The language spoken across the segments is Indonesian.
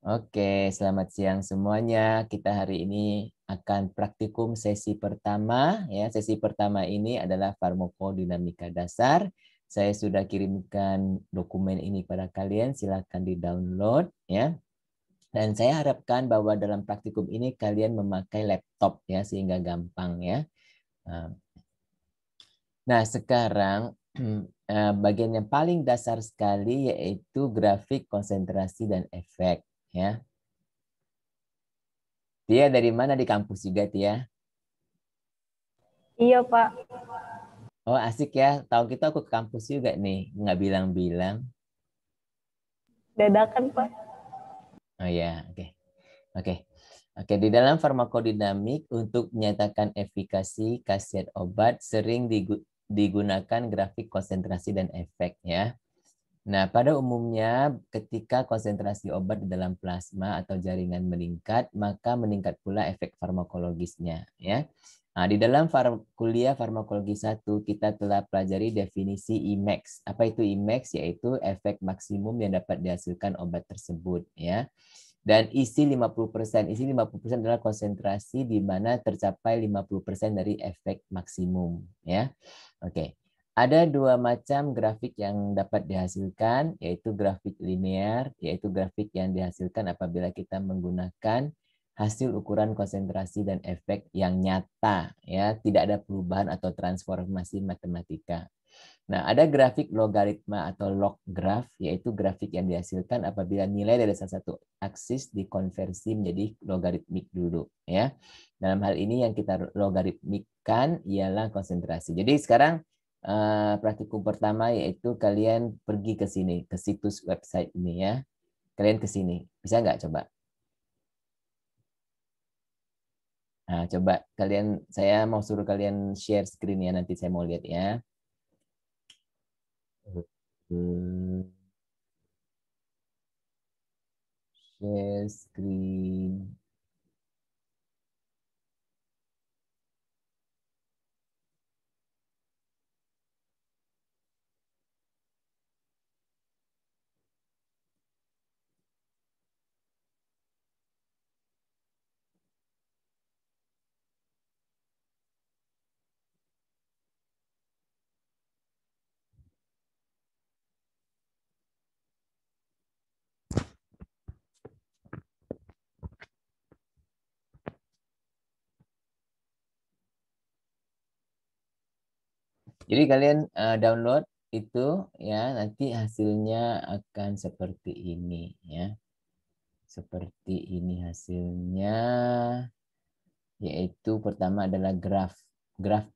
Oke, selamat siang semuanya. Kita hari ini akan praktikum sesi pertama. Ya, sesi pertama ini adalah farmakodinamika dasar. Saya sudah kirimkan dokumen ini pada kalian. Silakan di-download ya. Dan saya harapkan bahwa dalam praktikum ini kalian memakai laptop ya sehingga gampang ya. Nah, sekarang bagian yang paling dasar sekali yaitu grafik konsentrasi dan efek ya. Tia dari mana di kampus juga Tia? Iya, Pak. Oh asik ya, tahu kita aku ke kampus juga nih, nggak bilang-bilang. Dadakan, Pak. Oh ya, oke. Oke. Oke, di dalam farmakodinamik untuk menyatakan efikasi khasiat obat sering digunakan grafik konsentrasi dan efek ya. Nah, pada umumnya ketika konsentrasi obat di dalam plasma atau jaringan meningkat, maka meningkat pula efek farmakologisnya ya. Nah, di dalam kuliah farmakologi 1 kita telah pelajari definisi Emax. Apa itu Emax? Yaitu efek maksimum yang dapat dihasilkan obat tersebut ya. Dan isi 50%. Isi 50% adalah konsentrasi di mana tercapai 50% dari efek maksimum ya. Oke. Ada dua macam grafik yang dapat dihasilkan, yaitu grafik linear, yaitu grafik yang dihasilkan apabila kita menggunakan hasil ukuran konsentrasi dan efek yang nyata, ya, tidak ada perubahan atau transformasi matematika. Nah, ada grafik logaritma atau log graph, yaitu grafik yang dihasilkan apabila nilai dari salah satu aksis dikonversi menjadi logaritmik dulu, ya. Dalam hal ini yang kita logaritmikkan ialah konsentrasi. Jadi sekarang praktikum pertama yaitu kalian pergi ke sini, ke situs website ini ya. Kalian ke sini. Bisa nggak coba? Nah, coba kalian, saya mau suruh kalian share screen ya, nanti saya mau lihat ya. Share screen. Jadi kalian download itu ya, nanti hasilnya akan seperti ini ya. Seperti ini hasilnya, yaitu pertama adalah graf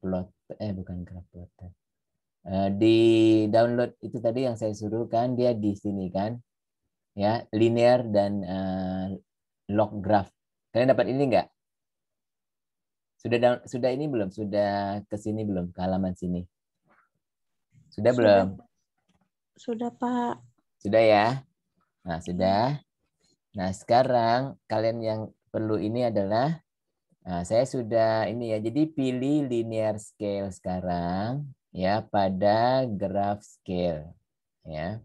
plot, bukan graf plot. Di download itu tadi yang saya suruh kan, dia di sini kan ya, linear dan log graph. Kalian dapat ini enggak? Sudah ini belum? Sudah ke sini belum? Ke halaman sini? Sudah belum? Sudah, Pak. Sudah ya? Nah, sudah. Nah, sekarang kalian yang perlu ini adalah, nah, saya sudah ini ya, jadi pilih linear scale sekarang ya pada graph scale ya.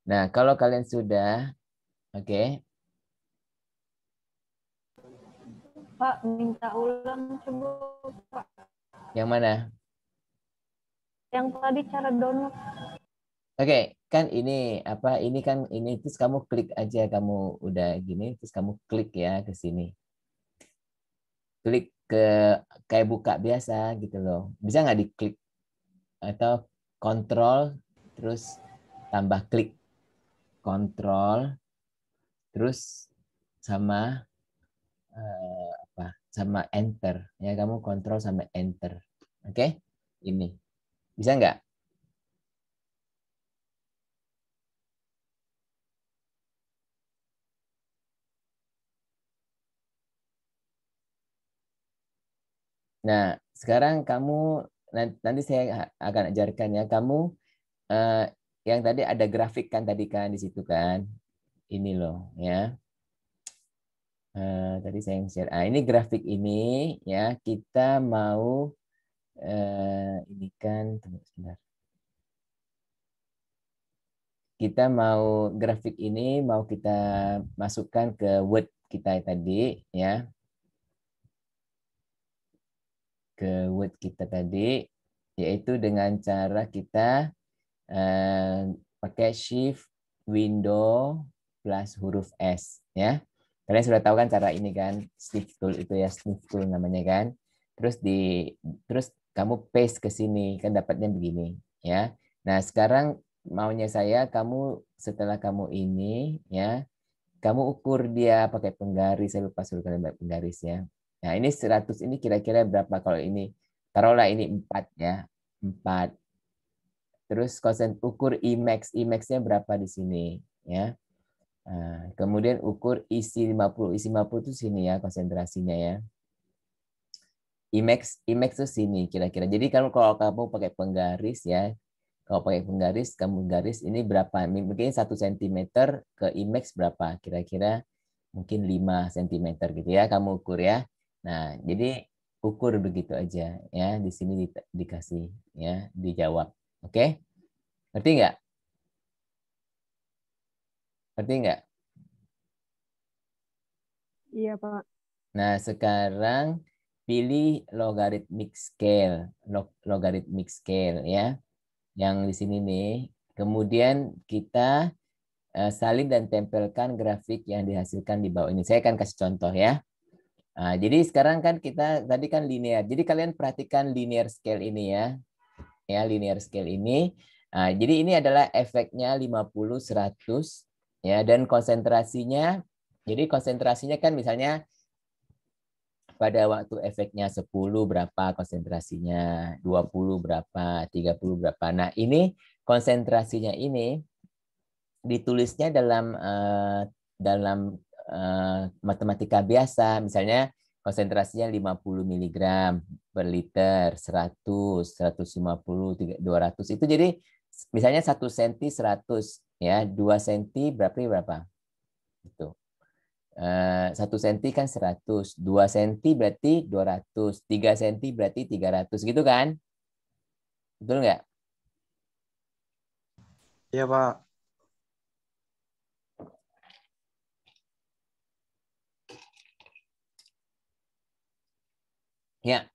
Nah, kalau kalian sudah, oke. Pak, minta ulang coba, Pak. Yang mana? Yang tadi cara download. Oke, kan ini apa? Ini kan ini terus kamu klik aja, kamu udah gini terus kamu klik ya ke sini. Klik ke kayak buka biasa gitu loh. Bisa nggak diklik atau kontrol terus tambah klik, kontrol terus sama apa? Sama enter ya, kamu kontrol sama enter. Oke? Ini. Bisa nggak? Nah, sekarang kamu nanti saya akan ajarkan ya. Kamu eh, yang tadi ada grafik kan tadi kan di situ kan. Ini loh ya. Tadi saya share. Ah, ini grafik ini ya, kita mau ini kan tunggu sebentar. kita mau grafik ini mau kita masukkan ke Word kita tadi ya. Ke Word kita tadi yaitu dengan cara kita pakai Shift Window plus huruf S ya. Kalian sudah tahu kan cara ini kan, Shift tool itu ya, Shift tool namanya kan. Terus kamu paste ke sini kan dapatnya begini ya. Nah, sekarang maunya saya kamu setelah kamu ini ya, kamu ukur dia pakai penggaris. Saya lupa suruh kalian pakai penggaris ya. Nah, ini 100 ini kira-kira berapa kalau ini? Taruhlah ini 4 ya. 4. Terus ukur Emax. Emax-nya berapa di sini ya. Nah, kemudian ukur isi 50. Isi 50 itu sini ya konsentrasinya ya. Emax itu sini kira-kira. Jadi kalau kamu pakai penggaris ya, kalau pakai penggaris, kamu garis ini berapa? Mungkin 1 cm ke Emax berapa? Kira-kira mungkin 5 cm gitu ya, kamu ukur ya. Nah, jadi ukur begitu aja ya. Di sini dikasih ya, dijawab. Oke? Ngerti nggak? Ngerti nggak? Iya, Pak. Nah, sekarang pilih logarithmic scale, logarithmic scale ya. Yang di sini nih. Kemudian kita salin dan tempelkan grafik yang dihasilkan di bawah ini. Saya akan kasih contoh ya. Nah, jadi sekarang kan kita tadi kan linear. Jadi kalian perhatikan linear scale ini ya. Ya, linear scale ini. Nah, jadi ini adalah efeknya 50 100 ya, dan konsentrasinya. Jadi konsentrasinya kan misalnya pada waktu efeknya 10 berapa konsentrasinya, 20 berapa, 30 berapa. Nah, ini konsentrasinya ini ditulisnya dalam matematika biasa. Misalnya konsentrasinya 50 mg per liter, 100, 150, 200. Itu jadi misalnya 1 cm 100 ya, 2 cm berapa? Itu. 1 cm kan 100, 2 cm berarti 200, 3 cm berarti 300 gitu kan? Betul nggak? Iya, Pak. Ya.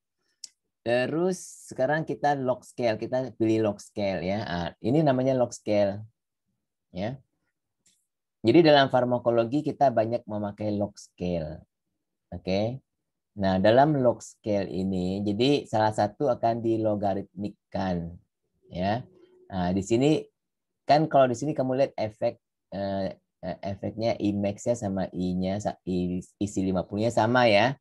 Terus sekarang kita log scale, kita pilih log scale ya. Ini namanya log scale ya. Jadi dalam farmakologi kita banyak memakai log scale. Oke. Nah, dalam log scale ini jadi salah satu akan dilogaritmikkan ya. Nah, di sini kan kalau di sini kamu lihat efeknya Emax-nya sama I-nya isi 50-nya sama ya.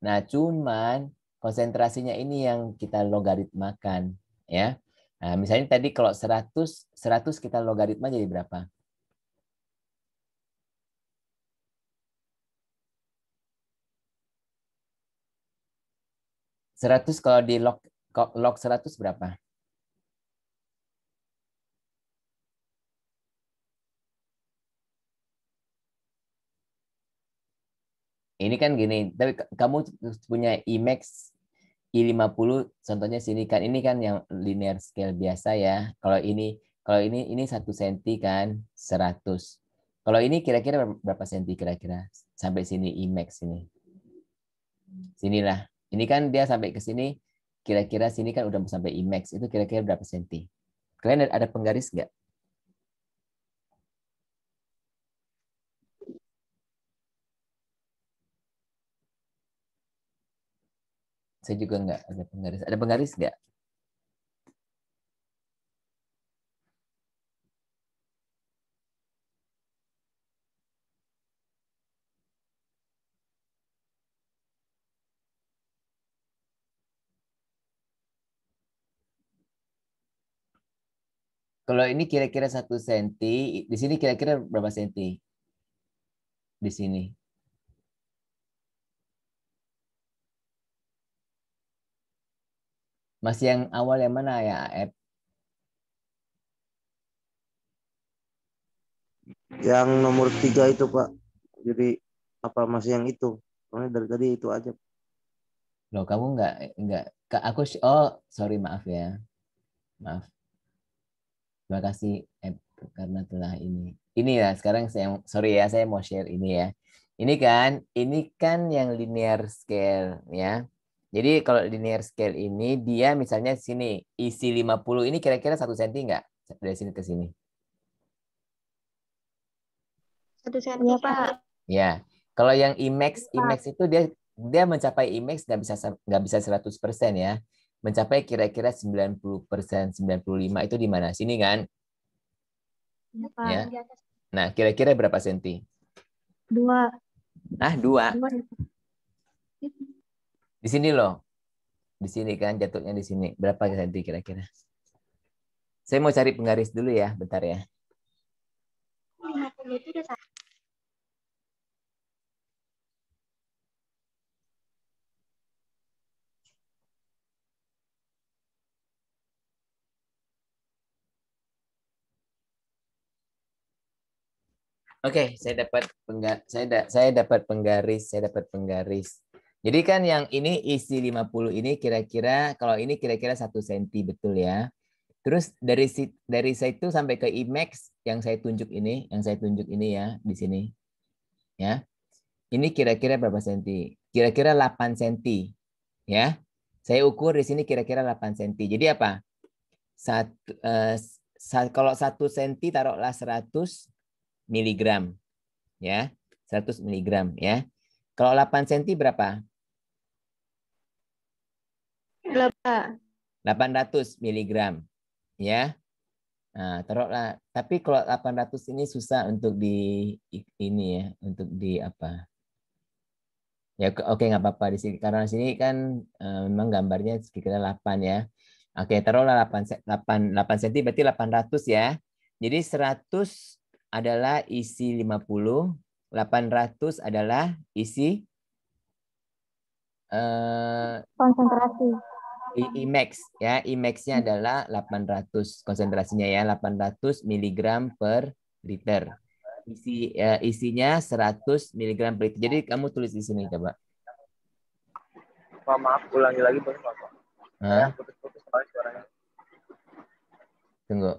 Nah, cuman konsentrasinya ini yang kita logaritmakan ya. Nah, misalnya tadi kalau 100 kita logaritma jadi berapa? 100 kalau di log 100 berapa? Ini kan gini, tapi kamu punya Emax I50 contohnya sini kan, ini kan yang linear scale biasa ya. Kalau ini 1 cm kan 100. Kalau ini kira-kira berapa senti kira-kira sampai sini Emax ini. Sinilah. Ini kan dia sampai ke sini kira-kira sini kan udah sampai Emax, itu kira-kira berapa senti? Kalian ada penggaris nggak? Saya juga nggak ada penggaris. Ada penggaris nggak? Kalau ini kira-kira 1 senti, di sini kira-kira berapa senti? Di sini. Masih yang awal yang mana ya, AF? Yang nomor 3 itu, Pak. Jadi apa masih yang itu? Soalnya dari tadi itu aja. Loh, kamu nggak, aku, oh, sorry, maaf ya. Maaf. Terima kasih karena telah ini. Ini ya sekarang sorry ya saya mau share ini ya. Ini kan yang linear scale ya. Jadi kalau linear scale ini dia misalnya sini isi 50 ini kira-kira 1 senti nggak dari sini ke sini? 1 senti, Pak. Ya. Kalau yang Imax itu dia mencapai Imax nggak bisa 100% ya. Mencapai kira-kira 90%, 95 itu di mana? Sini kan? Ya, Ya. Pak. Nah, kira-kira berapa senti? 2. Ah, 2. 2 ya, Pak. Di sini loh. Di sini kan jatuhnya di sini. Berapa senti kira-kira? Saya mau cari penggaris dulu ya, bentar ya. 50 itu udah Oke, saya dapat penggaris. Jadi kan yang ini isi 50 ini kira-kira kalau ini kira-kira 1 senti betul ya. Terus dari situ sampai ke Imax yang saya tunjuk ini ya di sini ya. Ini kira-kira berapa senti? Kira-kira 8 senti ya. Saya ukur di sini kira-kira 8 senti. Jadi apa? Kalau 1 senti taruhlah 100 miligram ya. 100 miligram ya. Kalau 8 senti berapa? berapa? 800 miligram ya. Nah, taruhlah. Tapi kalau 800 ini susah untuk ini ya, untuk di apa? Ya oke nggak apa-apa di sini karena di sini kan memang gambarnya sekitar 8 ya. Oke, taruhlah 8 cm berarti 800 ya. Jadi 100 adalah isi 50, 800 adalah isi Konsentrasi. Imax ya. Imax-nya adalah 800 konsentrasinya ya, 800 miligram per liter. Isinya 100 miligram per liter. Jadi kamu tulis di sini coba. Pak, maaf, ulangi lagi boleh Pak? Saya Hah? putus-putus soalnya suaranya. Tunggu.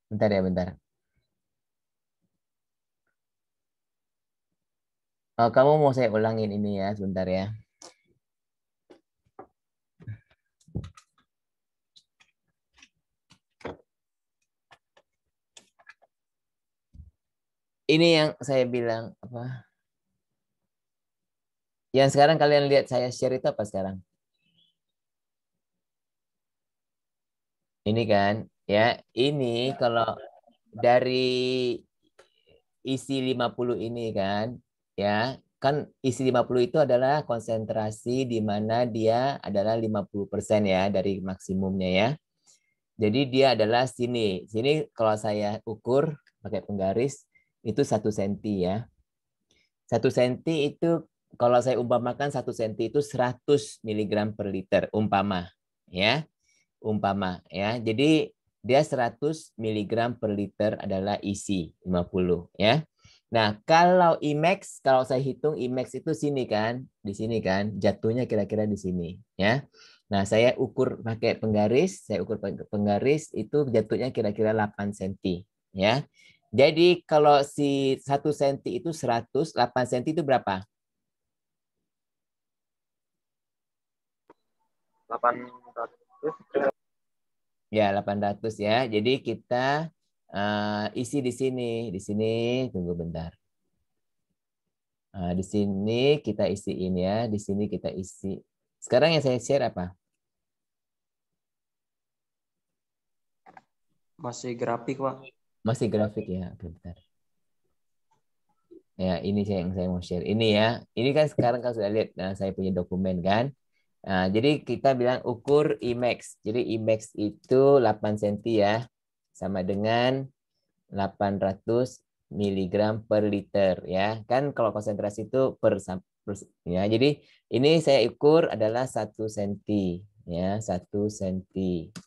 Bentar ya, bentar. Oh, kamu mau saya ulangin ini ya, sebentar ya. Ini yang saya bilang apa? Yang sekarang kalian lihat saya share itu apa sekarang? Ini kan, ya. Ini kalau dari isi 50 ini kan, ya. Kan isi 50 itu adalah konsentrasi di mana dia adalah 50% ya dari maksimumnya ya. Jadi dia adalah sini. Sini kalau saya ukur pakai penggaris itu 1 senti ya. 1 senti itu kalau saya umpamakan 1 senti itu 100 miligram per liter umpama ya. Umpama ya. Jadi dia 100 miligram per liter adalah isi 50 ya. Nah, kalau Imax, kalau saya hitung Imax itu sini kan, di sini kan, jatuhnya kira-kira di sini ya. Nah, saya ukur pakai penggaris, itu jatuhnya kira-kira 8 cm ya. Jadi kalau si 1 cm itu 100, 8 cm itu berapa? 800. Ya, 800 ya. Jadi kita isi di sini. Di sini, tunggu bentar. Di sini kita isiin ya. Di sini kita isi. Sekarang yang saya share apa? Masih grafik, Pak. Masih grafik ya. Oke, bentar. Ya, ini yang saya mau share. Ini ya. Ini kan sekarang kan sudah lihat saya punya dokumen kan. Nah, jadi kita bilang ukur Imax. Jadi Imax itu 8 cm ya. Sama dengan 800 miligram per liter ya. Kan kalau konsentrasi itu ya. Jadi ini saya ukur adalah 1 cm ya, 1 cm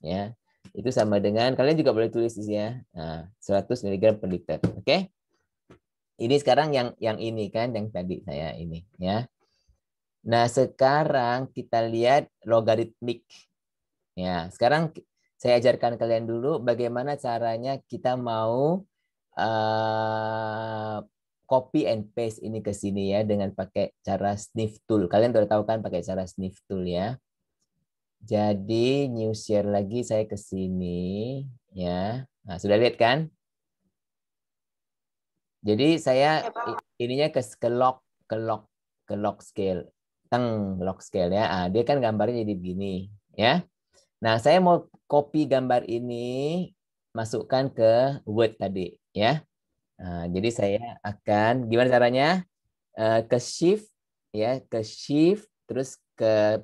ya. Itu sama dengan kalian juga boleh tulis di sini ya. Nah, 100 miligram per liter. Oke? Ini sekarang yang ini kan yang tadi saya ini ya. Nah, sekarang kita lihat logaritmik. Ya, sekarang saya ajarkan kalian dulu bagaimana caranya kita mau copy and paste ini ke sini ya dengan pakai cara sniff tool. Kalian sudah tahu kan pakai cara sniff tool ya. Jadi new share lagi saya ke sini ya. Nah, sudah lihat kan? Jadi saya ininya ke lock scale. Lock scale ya. Ah, dia kan gambarnya jadi begini ya. Nah, saya mau copy gambar ini masukkan ke Word tadi ya. Nah, jadi saya akan gimana caranya? Ke shift ya, ke shift terus ke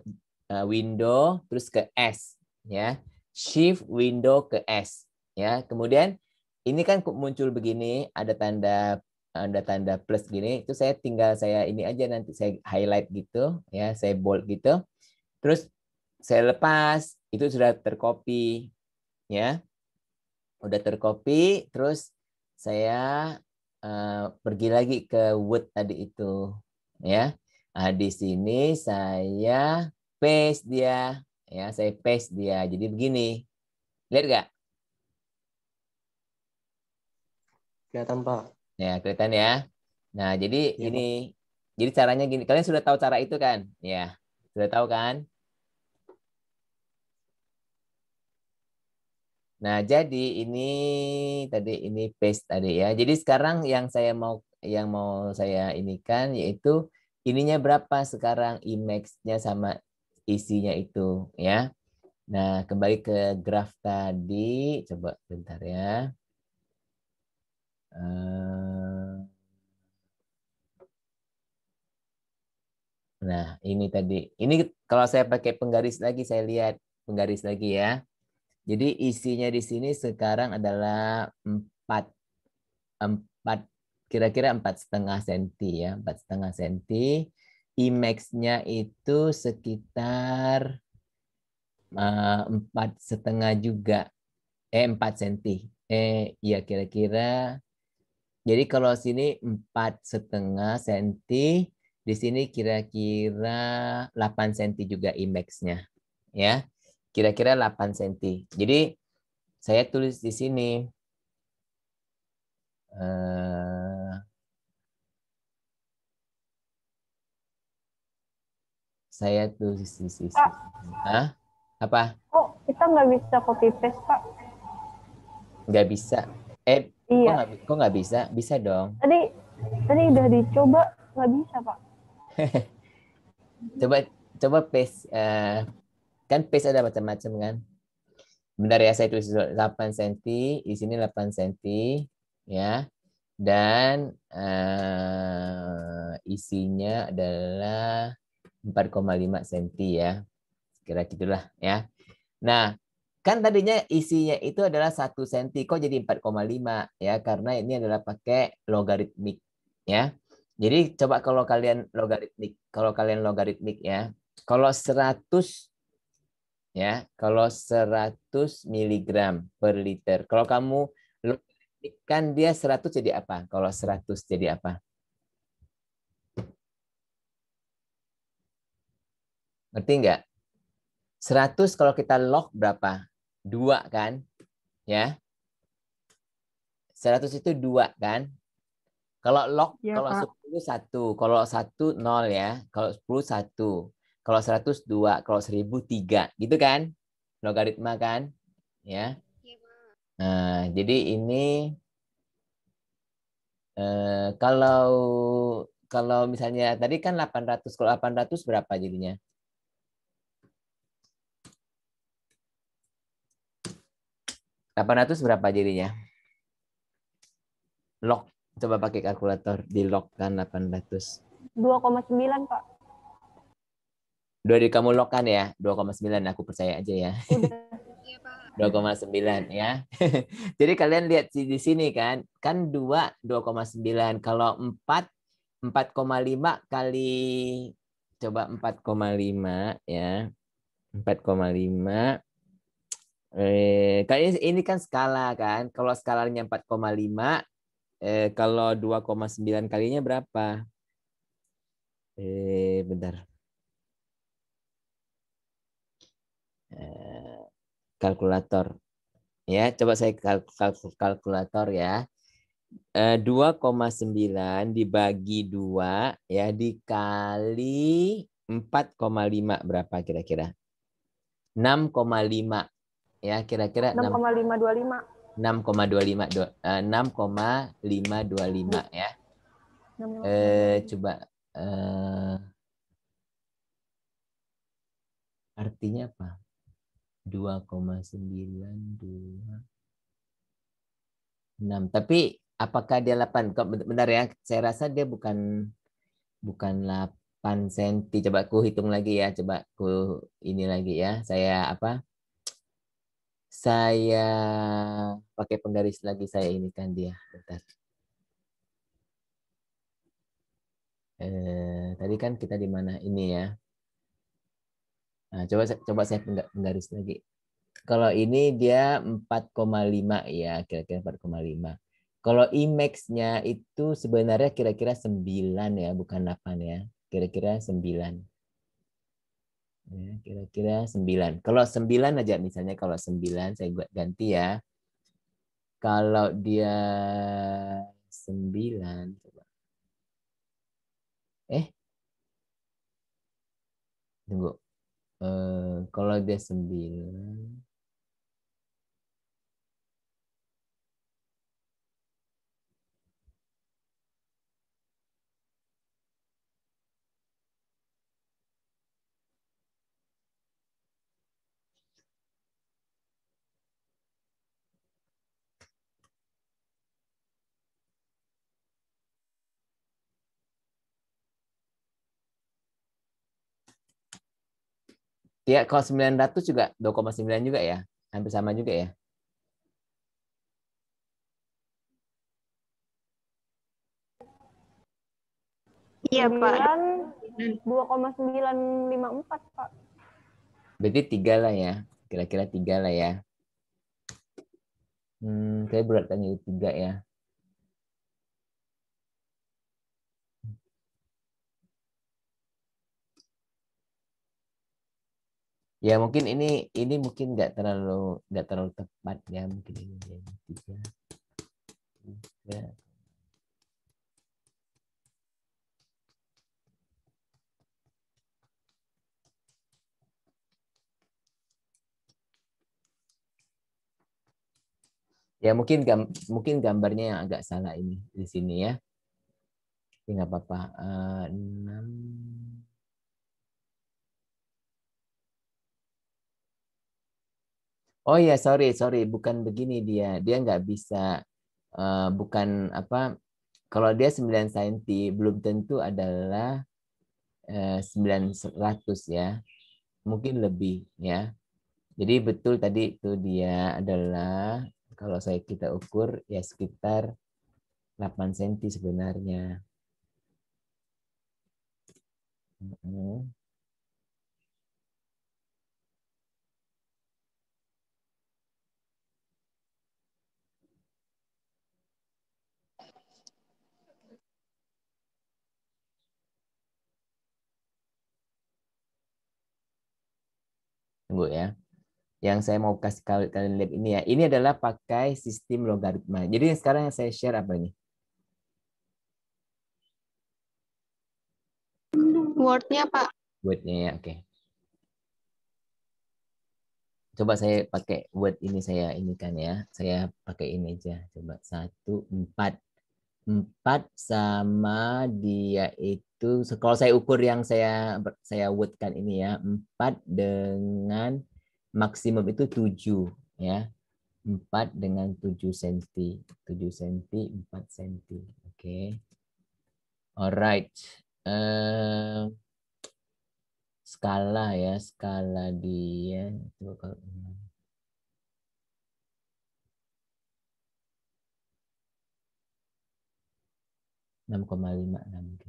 window terus ke S ya. Shift window ke S ya. Kemudian ini kan muncul begini ada tanda plus gini, itu saya tinggal ini aja nanti saya highlight gitu ya, saya bold gitu. Terus saya lepas, itu sudah tercopy ya. Udah tercopy, terus saya pergi lagi ke Word tadi itu ya. Nah, di sini saya paste dia ya, saya paste dia. Jadi begini. Lihat nggak? Kelihatan Pak. Ya, kelihatan ya. Nah, jadi Iya Pak. ini jadi caranya gini. Kalian sudah tahu cara itu kan? Ya. Sudah tahu kan? Nah, jadi ini paste tadi ya. Jadi sekarang yang mau saya inikan yaitu ininya berapa sekarang Emacs-nya sama isinya itu ya. Nah, kembali ke graf tadi, coba bentar ya. Nah, ini tadi. Ini kalau saya pakai penggaris lagi, saya lihat penggaris lagi ya. Jadi isinya di sini sekarang adalah 4 kira-kira 4,5 cm ya, 4,5 cm. Emax-nya itu sekitar 4,5 juga, 4 cm. Iya kira-kira. Jadi kalau sini 4,5 cm, di sini kira-kira 8 cm juga Emax-nya, ya. Kira-kira 8 cm. Jadi saya tulis di sini. Saya tulis di sini. Pak, Hah? Apa? kok kita nggak bisa copy paste, Pak? Nggak bisa. Iya. Kok nggak bisa? Bisa dong. Tadi tadi udah dicoba, nggak bisa, Pak. Coba coba paste. Kan paste ada macam-macam kan. Bentar ya, saya tulis 8 cm. Di sini 8 cm. Ya. Dan isinya adalah 4,5 cm ya. Kira gitulah ya. Nah, kan tadinya isinya itu adalah 1 cm, kok jadi 4,5 ya? Karena ini adalah pakai logaritmik ya. Jadi coba kalau kalian logaritmik ya. Kalau 100 ya, kalau 100 miligram per liter. Kalau kamu logaritmik kan dia 100 jadi apa? Kalau 100 jadi apa? Ngerti nggak? 100 kalau kita log berapa? 2 kan? Ya. 100 itu 2 kan? Kalau log, Iya, kalau Pak. 10 1, kalau 1 0 ya, kalau 10 1, kalau 100 2, kalau 1000 3, gitu kan? Logaritma kan? Ya. Nah, jadi ini kalau misalnya tadi kan 800, kalau 800 berapa jadinya? 800 berapa jadinya? Log, coba pakai kalkulator, di log kan 800. 2,9, Pak. Udah di kamu log kan ya? 2,9, aku percaya aja ya. Udah. 2,9 ya. Jadi kalian lihat di sini kan 2,9. Kalau 4,5 kali, coba 4,5 ya. 4,5 kali ini kan skala kan. Kalau skalanya 4,5, kalau 2,9 kalinya berapa? Bentar. kalkulator. Ya, coba saya kalkulator ya. 2,9 dibagi 2 ya dikali 4,5 berapa kira-kira? 6,5 ya kira-kira 6,525. 6,525 ya. Coba artinya apa? 2,926. Tapi apakah dia 8? Benar ya, saya rasa dia bukan 8 cm. Coba aku hitung lagi ya, coba aku ini lagi ya. Saya apa? Saya pakai penggaris lagi, saya ini kan dia. Bentar. Tadi kan kita di mana ini ya. Nah, coba saya penggaris lagi. Kalau ini dia 4,5 ya, kira-kira 4,5. Kalau IMAX-nya itu sebenarnya kira-kira 9 ya, bukan 8 ya. Kira-kira 9. Ya, kira-kira 9. Kalau 9 aja misalnya, kalau 9 saya ganti ya. Kalau dia 9 coba. Tunggu. Kalau dia 9 ya, kalau 900 juga 2,9 juga ya. Hampir sama juga ya. Iya, Pak. 2,954, Pak. Berarti 3 lah ya. Kira-kira 3 lah ya. Saya beratnya 3 ya. Ya mungkin ini mungkin nggak terlalu tepat ya, mungkin ini 3. Ya mungkin gambarnya yang agak salah ini di sini ya. Tapi nggak apa-apa. 6. Oh ya, sorry, bukan begini dia. Dia nggak bisa, bukan apa? Kalau dia 9 cm belum tentu adalah 900 ya. Mungkin lebih ya. Jadi betul tadi itu dia adalah kalau kita ukur ya sekitar 8 cm sebenarnya. Tunggu ya. Yang saya mau kasih kalian lihat ini ya. Ini adalah pakai sistem logaritma. Jadi sekarang yang saya share apa ini? Word-nya, Pak. Word-nya ya, oke. Coba saya pakai Word ini, saya ini kan ya. Saya pakai ini aja. Coba 1, 4. 4 sama dia itu, kalau saya ukur yang saya Word-kan ini ya. 4 dengan maksimum itu 7 ya. 4 dengan 7 cm. 7 cm, 4 cm. Oke. Alright. Skala ya, skala dia itu kalau 6,56 gitu.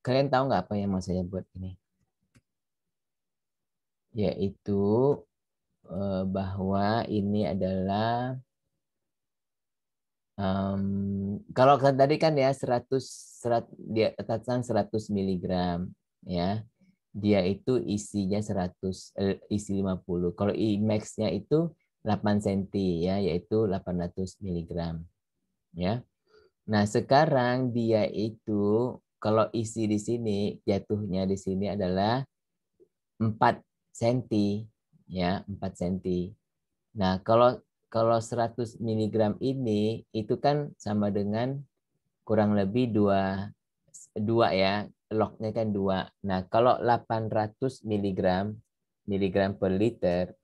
Kalian tahu nggak apa yang mau saya buat ini? Yaitu bahwa ini adalah Kalau tadi kan ya 100 dia atasan 100 miligram ya. Dia itu isinya 100 isi 50. Kalau Imax-nya itu 8 cm ya, yaitu 800 miligram ya. Nah, sekarang dia itu kalau isi di sini jatuhnya di sini adalah 4 cm ya, 4 cm. Nah, kalau 100 miligram ini itu kan sama dengan kurang lebih 2 ya, lognya kan 2. Nah, kalau 800 miligram per liter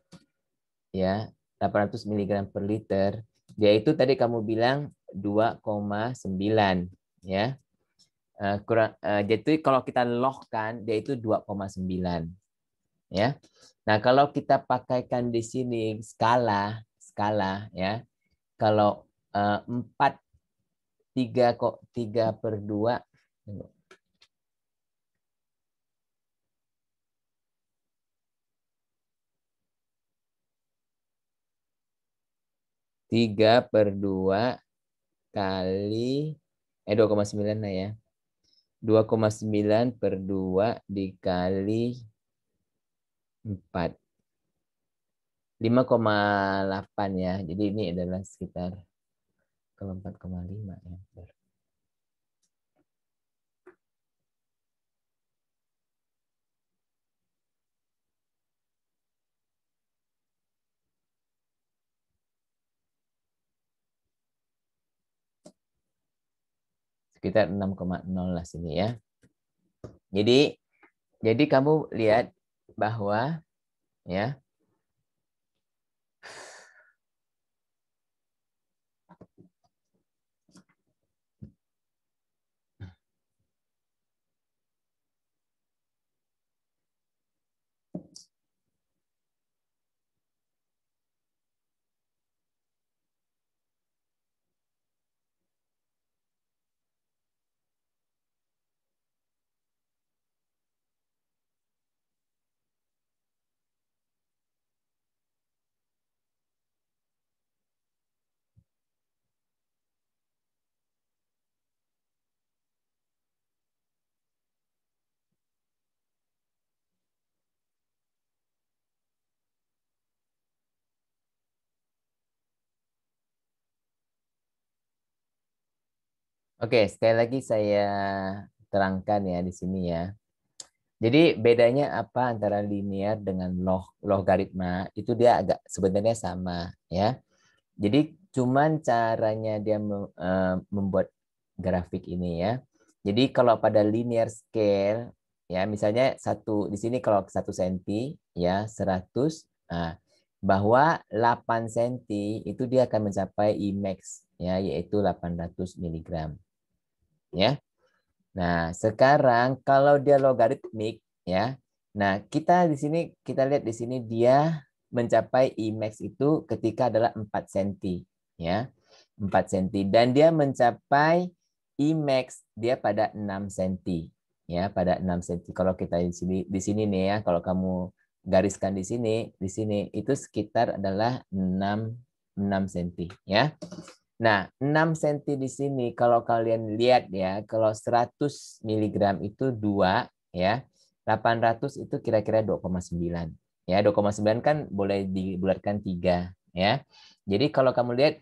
ya, 800 miligram per liter, yaitu tadi kamu bilang 2,9 ya. Jadi kalau kita logkan dia itu 2,9 ya. Nah, kalau kita pakaikan di sini skala ya. Kalau 4 3 per 2 3/2 kali 2,9 lah ya. 2,9 per 2 dikali 4. 5,8 ya. Jadi ini adalah sekitar kalau 4,5 ya. Sekitar 6,0 lah sini ya. Jadi kamu lihat bahwa ya 'Oke, sekali lagi saya terangkan ya di sini ya. Jadi bedanya apa antara linear dengan logaritma? Itu dia agak sebenarnya sama ya. Jadi cuman caranya dia membuat grafik ini ya. Jadi kalau pada linear scale ya misalnya di sini kalau 1 cm ya 100, nah, bahwa 8 cm itu dia akan mencapai Imax ya, yaitu 800 miligram ya. Nah, sekarang kalau dia logaritmik ya. Nah, kita lihat di sini dia mencapai Imax itu ketika adalah 4 cm ya. 4 cm dan dia mencapai Imax dia pada 6 cm ya, pada 6 cm. Kalau kita di sini nih ya, kalau kamu gariskan di sini itu sekitar adalah 6 cm ya. Nah, 6 cm di sini kalau kalian lihat ya, kalau 100 miligram itu 2 ya. 800 itu kira-kira 2,9. Ya, 2,9 kan boleh dibulatkan 3 ya. Jadi kalau kamu lihat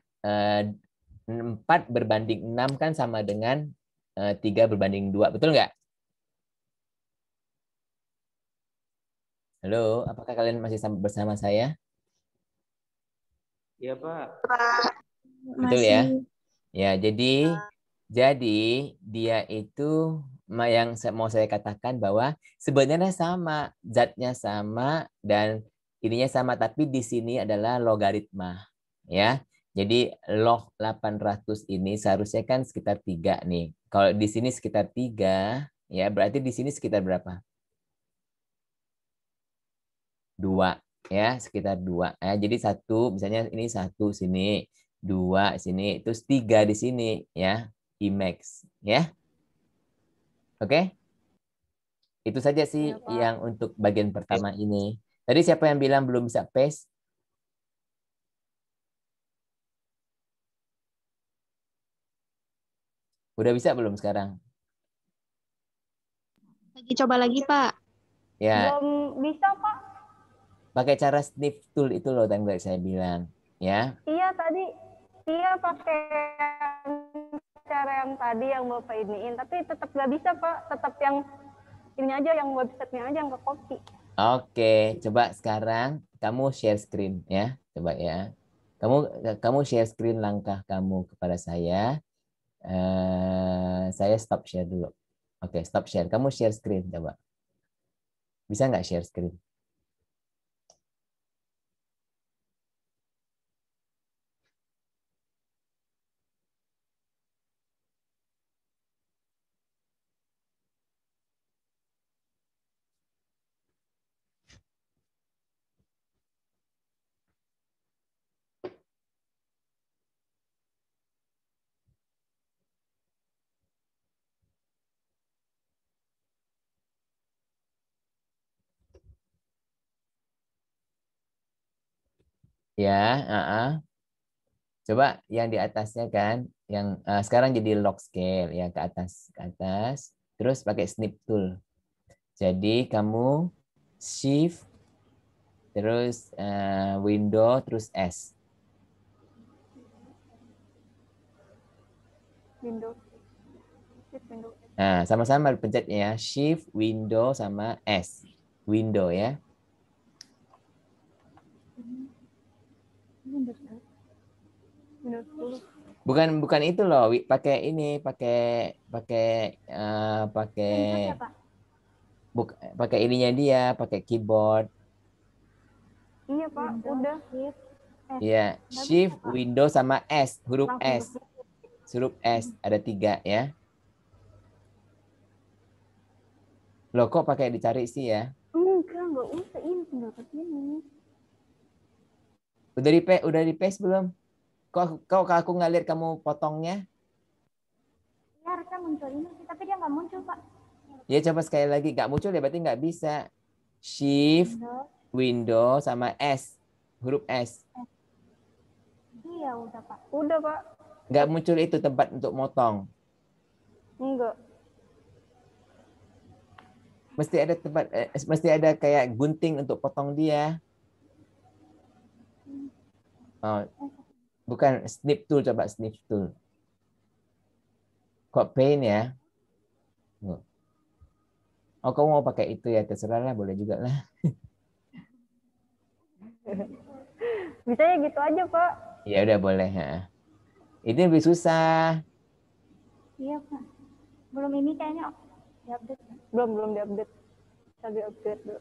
4 berbanding 6 kan sama dengan 3 berbanding 2, betul nggak? Halo, apakah kalian masih bersama saya? Iya, Pak. Betul ya? Ya, jadi dia itu yang mau saya katakan bahwa sebenarnya sama, zatnya sama dan ininya sama, tapi di sini adalah logaritma ya. Jadi log 800 ini seharusnya kan sekitar 3 nih. Kalau di sini sekitar 3 ya, berarti di sini sekitar berapa? 2 ya, sekitar 2 ya. Jadi misalnya ini 1 sini, 2 sini, terus 3 di sini ya, Imax ya. Oke? Itu saja sih Ya, Pak. yang untuk bagian pertama ini. Tadi siapa yang bilang belum bisa paste? Udah bisa belum sekarang? Lagi coba lagi, Pak. Ya, Belum bisa, Pak. pakai cara sniff tool itu loh tadi saya bilang. Ya, Iya, tadi. Iya, pakai cara yang tadi yang Bapak iniin. Tapi tetap nggak bisa, Pak. Tetap yang ini aja, yang websitenya aja yang ke copy. oke. Coba sekarang kamu share screen ya. Coba ya. Kamu kamu share screen langkah kamu kepada saya. Saya stop share dulu. Oke, stop share. Kamu share screen coba. Bisa nggak share screen? Ya, coba yang di atasnya kan, yang sekarang jadi log scale ya ke atas, terus pakai snip tool. Jadi kamu shift, terus window, terus S. Windows. Windows. Nah, sama-sama pencet ya, shift, window, sama S. Window ya. Windows 10. Bukan bukan itu loh, pakai ini, pakai pakai pakai pakai ininya dia, pakai keyboard. Iya, Pak. Udah. Ya, shift, window, sama S, huruf Langsung S. Huruf S ada 3 ya. Loh kok pakai dicari sih ya? Enggak usah. Ini tinggal ke sini. Udah di paste belum? Kok aku nggak lihat kamu potongnya? Ya, harusnya muncul ini sih, tapi dia nggak muncul, Pak. Ya coba sekali lagi, nggak muncul ya berarti nggak bisa. Shift, Windows. window, sama S, huruf S. Iya, udah, Pak. Udah, Pak. Nggak muncul itu tempat untuk motong. Enggak. Mesti ada tempat, mesti ada kayak gunting untuk potong dia. Oh, bukan snip tool, coba snip tool. Kok pain ya? Oh, kamu mau pakai itu ya, terserah lah, boleh juga lah. Bisa ya gitu aja, Pak. Ya udah boleh. Ya. Ini lebih susah. Iya, Pak. Belum ini kayaknya diupdate. Belum diupdate. Tadi update dulu.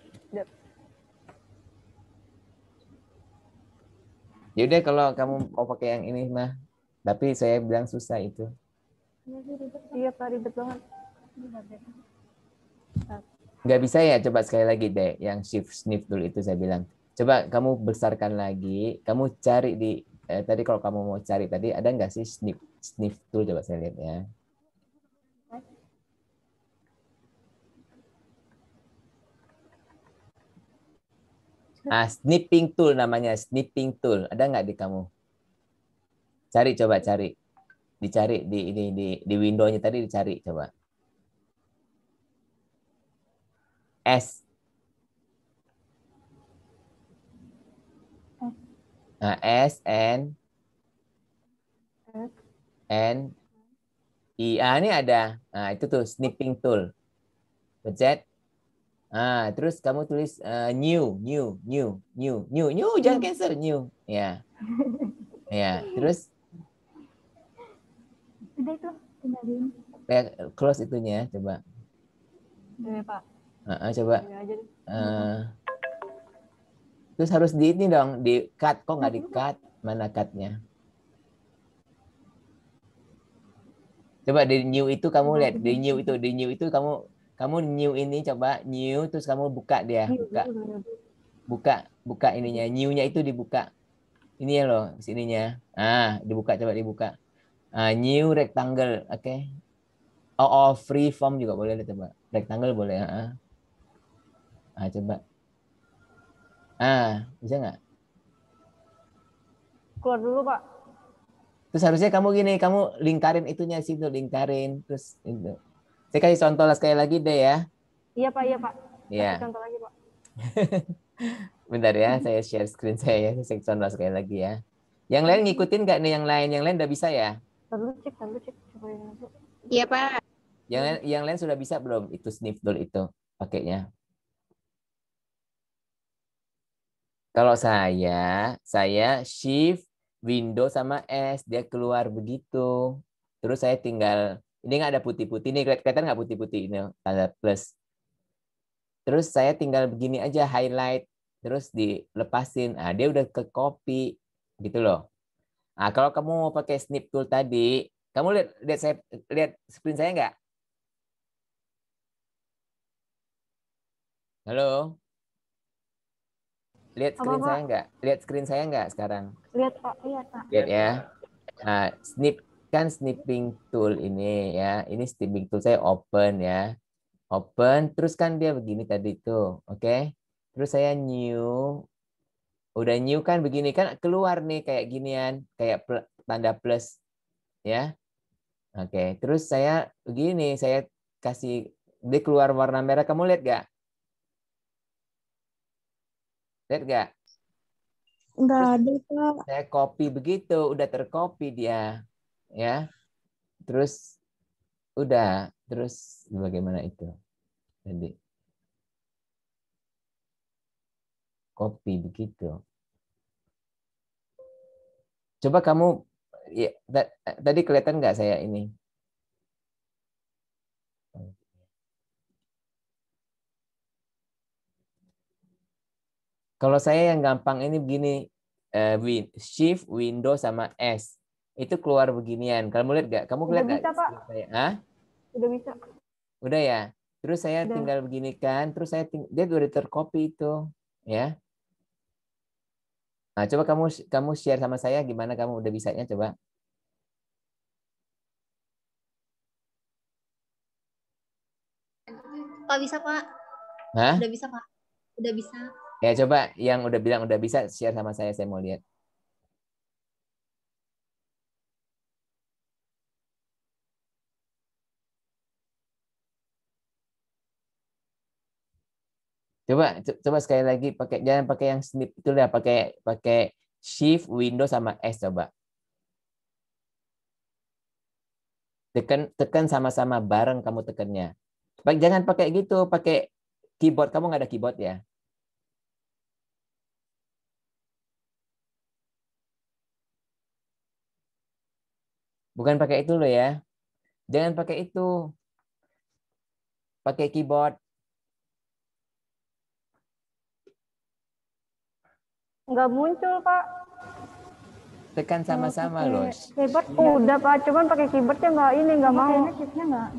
Ya udah kalau kamu mau pakai yang ini mah. Tapi saya bilang susah itu. Iya, Pak, ribet banget. Nggak bisa ya, coba sekali lagi deh. Yang shift sniff tool itu saya bilang. Coba kamu besarkan lagi. Kamu cari di, tadi kalau kamu mau cari tadi, ada nggak sih sniff tool? Coba saya lihat ya. Snipping tool namanya, snipping tool. Ada nggak di kamu? Cari, coba cari. Dicari di ini di window-nya tadi dicari coba. S. Nah, S N I. Ini ada. Nah, itu tuh snipping tool. Pencet. Terus kamu tulis new, jangan cancel, new. Ya, ya. Terus Udah itu, tinggal di ini. close itunya, coba. Iya, Pak. Coba. Ini aja deh. Terus harus di ini dong, di cut. Kok nggak di cut? Mana cutnya? Coba di new itu kamu lihat, di new itu kamu new ini coba new, terus kamu buka dia, buka buka ininya, new-nya itu dibuka. Ini ya loh, sininya. Dibuka, coba dibuka. New rectangle, oke. Oh, free form juga boleh deh, coba. Rectangle boleh, coba. Bisa nggak? Keluar dulu, Pak. Terus harusnya kamu gini, kamu lingkarin itunya situ, lingkarin terus itu. Saya kasih contoh sekali lagi deh ya. Iya Pak, iya Pak. Kasih Ya, contoh lagi Pak. bentar ya, saya share screen saya ya, saya contoh sekali lagi ya. Yang lain ngikutin nggak nih? Yang lain udah bisa ya? Lalu cek. Coba yang dulu. Iya, Pak. Yang lain sudah bisa belum? Itu snip tool itu pakainya. Kalau saya shift Windows sama S, dia keluar begitu. Terus saya tinggal, ini nggak ada putih-putih, ini kelihatan nggak putih-putih ini tanda plus. Terus saya tinggal begini aja highlight, terus dilepasin. Ah, dia udah ke copy gitu loh. Nah, kalau kamu mau pakai snip tool tadi, kamu lihat screen saya nggak? Halo? Lihat screen saya nggak? Lihat screen saya nggak sekarang? Lihat Pak, lihat Pak. Lihat ya. Nah, snipping tool ini ya. Ini snipping tool saya open ya. Open, terus kan dia begini tadi tuh, oke? Terus saya new, udah new kan begini kan keluar nih kayak ginian, kayak tanda plus ya. Oke, terus saya begini, saya kasih dia keluar warna merah. Kamu lihat gak? Lihat gak? Enggak ada, Pak. Saya copy begitu, udah tercopy dia, ya. Terus udah, terus bagaimana itu? Jadi copy begitu. Coba kamu, ya, tadi kelihatan nggak saya ini? Kalau saya yang gampang ini begini, Shift, Windows, sama S. Itu keluar beginian. Kamu lihat nggak? Kamu Udah lihat nggak? bisa Pak. Hah? Udah bisa. Udah ya? Terus saya Udah. tinggal begini kan, terus dia udah tercopy itu. Ya. Nah, coba kamu share sama saya gimana kamu udah bisanya, coba. Pak, bisa, Pak. Hah? Udah bisa, Pak. Udah bisa. Ya, coba yang udah bilang udah bisa share sama saya mau lihat. Coba sekali lagi jangan pakai yang snip itu lah, pakai Shift, Windows, sama S coba. Tekan sama-sama bareng kamu tekannya. Jangan pakai gitu, pakai keyboard. Kamu nggak ada keyboard ya? Bukan pakai itu loh ya. Jangan pakai itu. Pakai keyboard. Nggak muncul Pak. Tekan sama-sama loh. Keyboard udah Pak, cuman pakai keyboardnya nggak mau. Shift-nya nggak.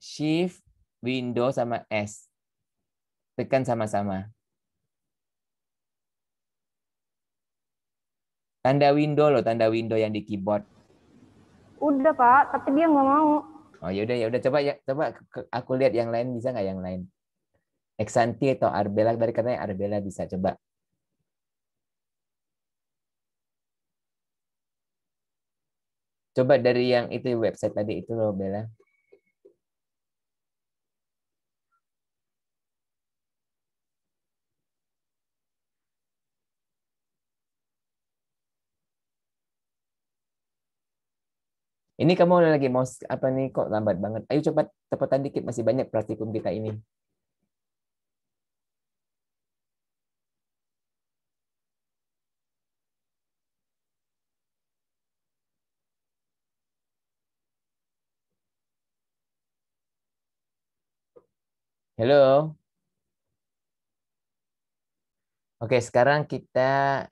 Shift, Windows, sama S. Tekan sama-sama. Tanda window loh, tanda window yang di keyboard. Udah Pak, tapi dia nggak mau. Oh ya udah coba aku lihat yang lain, bisa nggak yang lain? Exanti atau Arbella, dari katanya Arbella bisa, coba. Coba dari yang itu website tadi itu loh, Bella. Ini kamu lagi mau apa nih, kok lambat banget? Ayo coba cepetan dikit, masih banyak praktikum kita ini. Halo. Oke, sekarang kita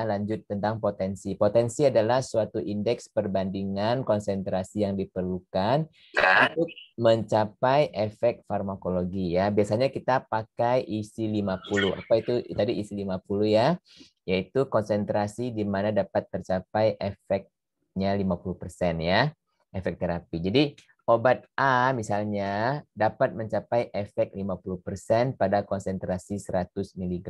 lanjut tentang potensi. Potensi adalah suatu indeks perbandingan konsentrasi yang diperlukan untuk mencapai efek farmakologi ya. Biasanya kita pakai isi 50. Apa itu tadi isi 50 ya? Yaitu konsentrasi di mana dapat tercapai efeknya 50% ya, efek terapi. Jadi obat A misalnya dapat mencapai efek 50% pada konsentrasi 100 mg,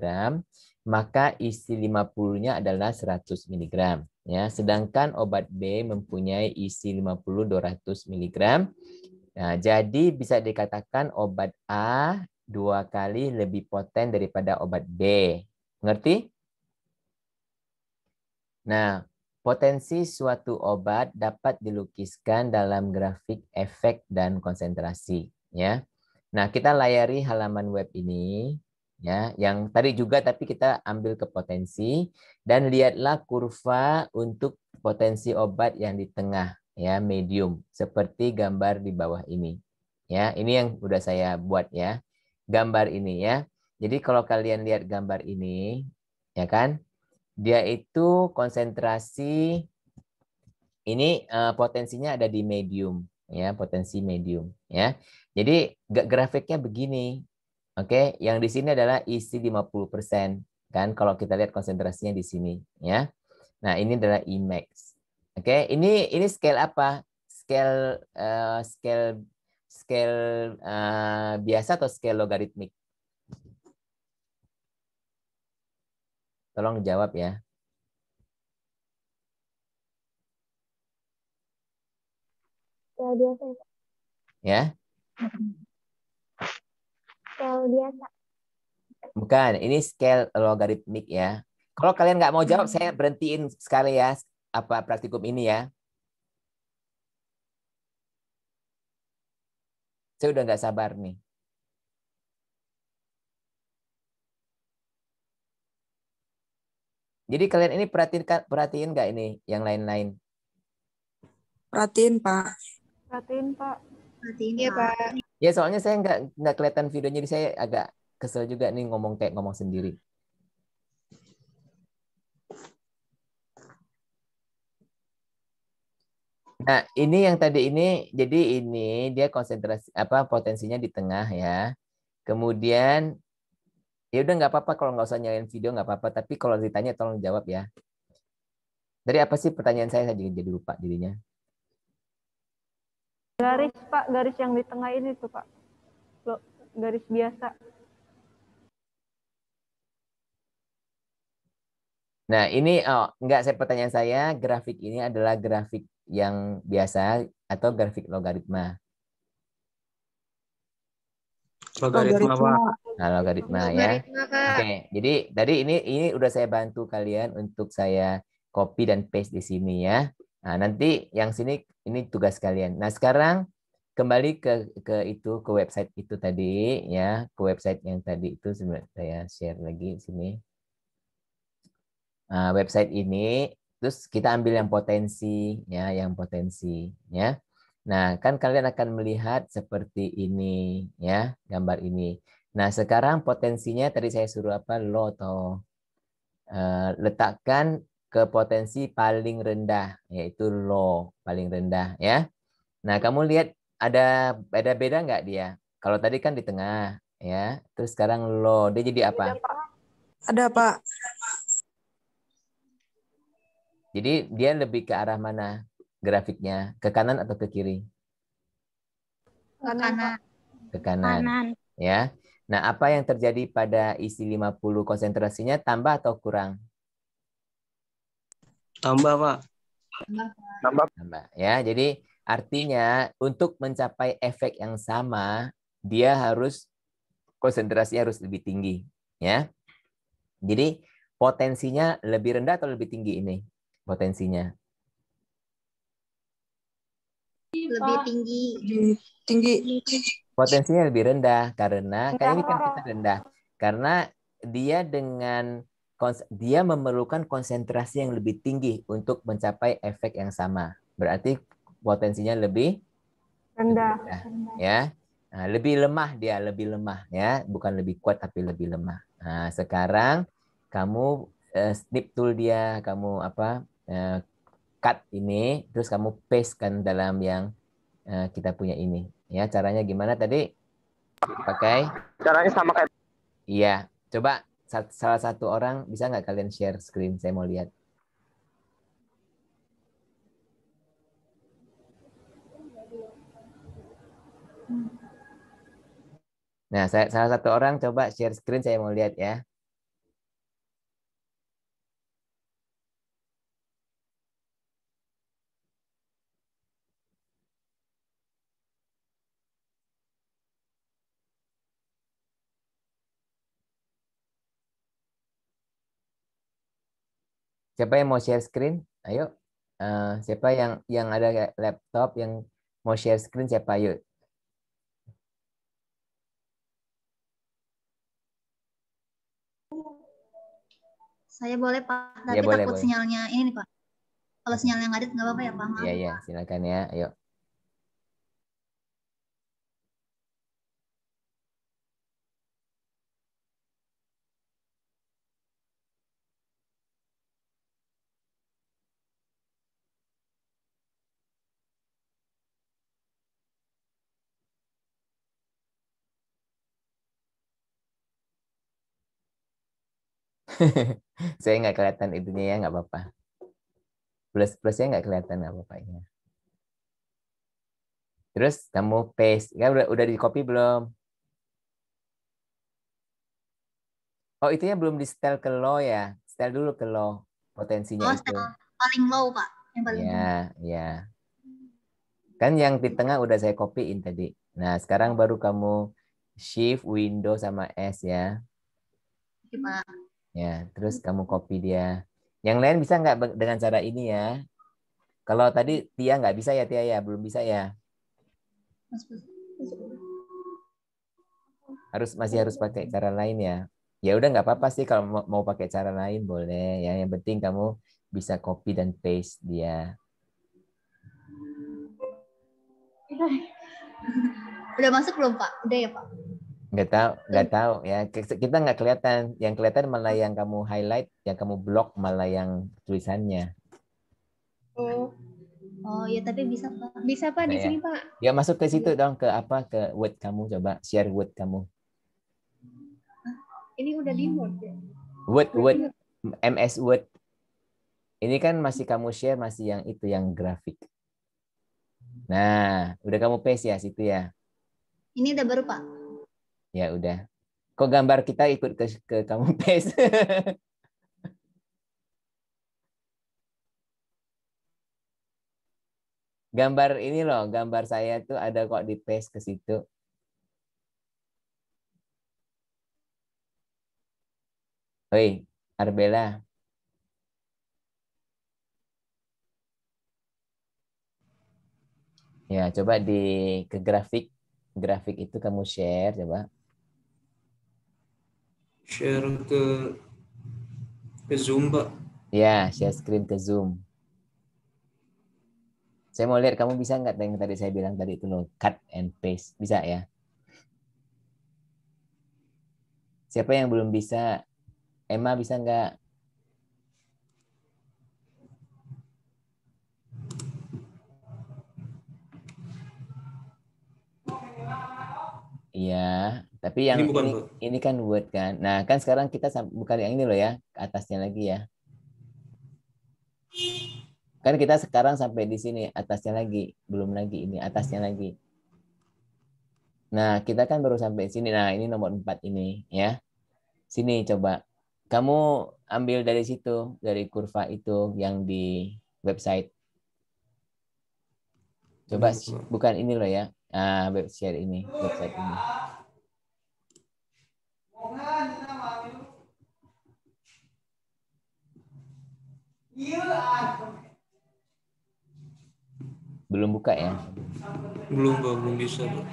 maka isi 50-nya adalah 100 mg. Ya, sedangkan obat B mempunyai isi 50-200 mg. Nah, jadi bisa dikatakan obat A 2 kali lebih poten daripada obat B. Ngerti? Nah, potensi suatu obat dapat dilukiskan dalam grafik efek dan konsentrasi, ya. Nah, kita layari halaman web ini, ya, yang tadi juga tapi kita ambil ke potensi dan lihatlah kurva untuk potensi obat yang di tengah, ya, medium, seperti gambar di bawah ini. Ya, ini yang udah saya buat ya. Gambar ini ya. Jadi kalau kalian lihat gambar ini, ya kan? Dia itu konsentrasi ini potensinya ada di medium ya, potensi medium ya. Jadi grafiknya begini. Oke, yang di sini adalah isi 50% kan kalau kita lihat konsentrasinya di sini ya. Nah, ini adalah Emax. Oke, ini scale apa? Scale biasa atau scale logaritmik? Tolong jawab ya. Scale biasa. Ya. Scale biasa. Bukan, ini scale logaritmik ya. Kalau kalian nggak mau jawab, saya berhentiin sekali ya apa praktikum ini ya. Saya udah nggak sabar nih. Jadi kalian ini perhatiin nggak ini yang lain-lain? Perhatiin, Pak. Perhatiin, Pak. Perhatiin, Iya, Pak. Pak. Ya soalnya saya nggak kelihatan videonya, jadi saya agak kesel juga nih ngomong kayak ngomong sendiri. Nah, ini yang tadi ini, jadi ini dia konsentrasi apa potensinya di tengah ya. Kemudian ya udah nggak apa-apa kalau nggak usah nyalain video nggak apa-apa. Tapi kalau ditanya tolong jawab ya. Dari apa sih pertanyaan saya jadi lupa jadinya. Garis, Pak. Garis yang di tengah ini tuh, Pak. Loh, garis biasa. Nah, ini enggak, pertanyaan saya grafik ini adalah grafik yang biasa atau grafik logaritma? Logaritma, Pak. Nah, logaritma ya. Logaritma, Kak. Oke, jadi tadi ini udah saya bantu kalian untuk saya copy dan paste di sini ya. Nah, nanti yang sini ini tugas kalian. Nah, sekarang kembali ke itu, ke website itu tadi ya, ke website yang tadi itu sebenarnya saya share lagi di sini. Nah, website ini terus kita ambil yang potensi ya, yang potensi ya. Nah, kan kalian akan melihat seperti ini ya, gambar ini. Nah, sekarang potensinya tadi saya suruh apa? Low atau letakkan ke potensi paling rendah, yaitu low, paling rendah ya. Nah, kamu lihat ada beda nggak dia? Kalau tadi kan di tengah ya, terus sekarang low, dia jadi apa? Ada, Pak. Jadi dia lebih ke arah mana grafiknya? Ke kanan atau ke kiri? Kanan. Ke kanan. Ya. Nah, apa yang terjadi pada isi 50 konsentrasinya, tambah atau kurang? Tambah, Pak. Tambah. Ya, jadi artinya untuk mencapai efek yang sama, dia harus konsentrasinya harus lebih tinggi, ya. Jadi potensinya lebih rendah atau lebih tinggi ini? Potensinya. Lebih tinggi. Tinggi. Potensinya lebih rendah karena kayak ini kan kita rendah karena dia dia memerlukan konsentrasi yang lebih tinggi untuk mencapai efek yang sama. Berarti potensinya lebih rendah, ya. Nah, lebih lemah dia, lebih lemah ya, bukan lebih kuat tapi lebih lemah. Nah, sekarang kamu snip tool dia, kamu cut ini, terus kamu paste kan dalam yang kita punya ini. Ya, caranya gimana tadi? Pakai? Caranya sama kayak. Iya. Coba salah satu orang bisa nggak kalian share screen? Saya mau lihat. Nah, salah satu orang coba share screen, saya mau lihat ya. Siapa yang mau share screen? Ayo. Siapa yang ada laptop yang mau share screen, siapa? Ayo. Saya boleh Pak, Ya tapi boleh, takut boleh. sinyalnya ini nih Pak. Kalau sinyalnya nggak ada nggak apa-apa ya Pak, Iya, maaf ya iya, Pak. silakan ya. Ayo. Saya nggak kelihatan itunya ya, nggak apa-apa. Plus-plusnya nggak kelihatan, nggak apa-apa ya. Terus kamu paste, ya udah di copy belum? Oh, itunya belum di setel ke low ya. Setel dulu ke low potensinya Oh, itu. step paling low Pak, yang paling Ya, tinggi. ya. Kan yang di tengah udah saya copyin tadi. Nah, sekarang baru kamu shift window sama S ya. Oke Pak. Ya, terus kamu copy dia. Yang lain bisa nggak dengan cara ini ya? Kalau tadi Tia nggak bisa ya, Tia ya, belum bisa ya. Masih harus pakai cara lain ya. Ya udah nggak apa-apa sih kalau mau pakai cara lain boleh ya. Yang penting kamu bisa copy dan paste dia. Udah masuk belum Pak? Udah ya Pak? Nggak tahu ya. Kita nggak kelihatan. Yang kelihatan malah yang kamu highlight, yang kamu block malah yang tulisannya. Oh. Oh iya tapi bisa Pak. Bisa Pak Nah, di ya. sini Pak. Ya masuk ke situ dong, ke apa, ke Word kamu, coba share Word kamu. Ini udah di mode ya. Word MS Word. Ini kan masih kamu share, masih yang itu yang grafik. Nah, udah kamu paste ya situ ya. Ini udah baru Pak. Ya udah. Kok gambar kita ikut ke kamu paste? Gambar ini loh, gambar saya tuh ada kok di paste ke situ. Hei, Arbella. Ya, coba ke grafik. Grafik itu kamu share coba. Share ke Zoom, Pak. Ya, share screen ke Zoom. Saya mau lihat kamu bisa nggak yang tadi saya bilang tadi itu loh, cut and paste. Bisa ya? Siapa yang belum bisa? Emma bisa nggak? Iya, tapi yang Ini bukan, ini Pak. ini kan Word kan. Nah, kan sekarang kita bukan yang ini loh ya, ke atasnya lagi ya. Kan kita sekarang sampai di sini, atasnya lagi, belum lagi ini, atasnya lagi. Nah, kita kan baru sampai sini. Nah, ini nomor 4 ini ya. Sini coba. Kamu ambil dari situ, dari kurva itu yang di website. Coba Ini, Pak. bukan ini loh ya. Web share ini, website ini. Belum buka ya? Belum, Pak. Belum bisa, Pak.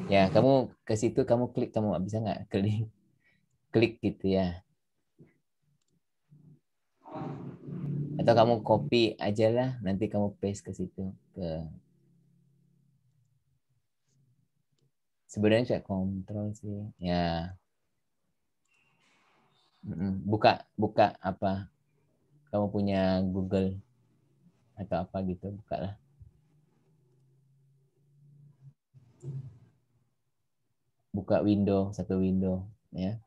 Ya, kamu ke situ, kamu klik, kamu bisa nggak klik, klik gitu ya? Atau kamu copy aja lah, nanti kamu paste ke situ. Sebenarnya saya kontrol sih. Ya, buka buka apa? Kamu punya Google atau apa gitu, buka lah. Buka window, satu window ya.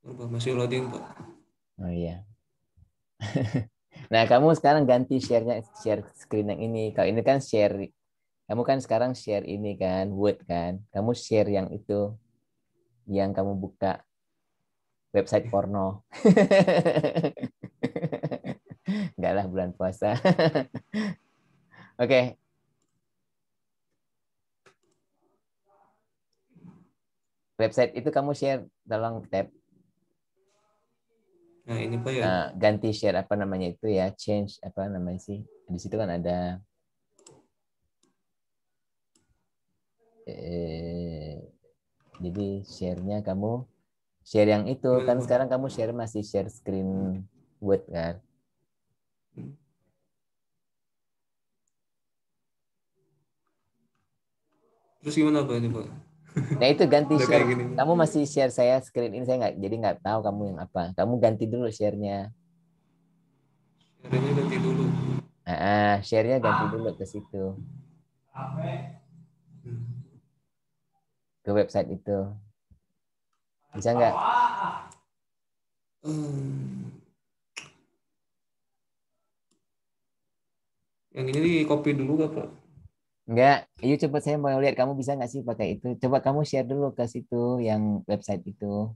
Pak, masih loading, Pak. Oh iya. Nah, kamu sekarang ganti share screen yang ini. Kalau ini kan share, kamu kan sekarang share ini kan, Word kan. Kamu share yang itu, yang kamu buka website porno. Enggak lah, bulan puasa. Oke. Website itu kamu share dalam tab. Nah, ini Pak ya. Ganti share apa namanya itu ya, change apa namanya sih? Di situ kan ada jadi share-nya kamu share yang itu Gimana, kan Pak? sekarang kamu share masih share screen Word kan. Terus gimana Pak ini Pak? Nah itu ganti Udah share. kayak gini. Kamu masih share saya screen ini saya nggak jadi nggak tahu kamu yang apa. Kamu ganti dulu share-nya. Share-nya ganti dulu. Share-nya ganti dulu ke situ ke website itu. Bisa nggak? Yang ini di copy dulu nggak Pak? Enggak. Ayo coba saya mau lihat kamu bisa nggak sih pakai itu. Coba kamu share dulu ke situ yang website itu.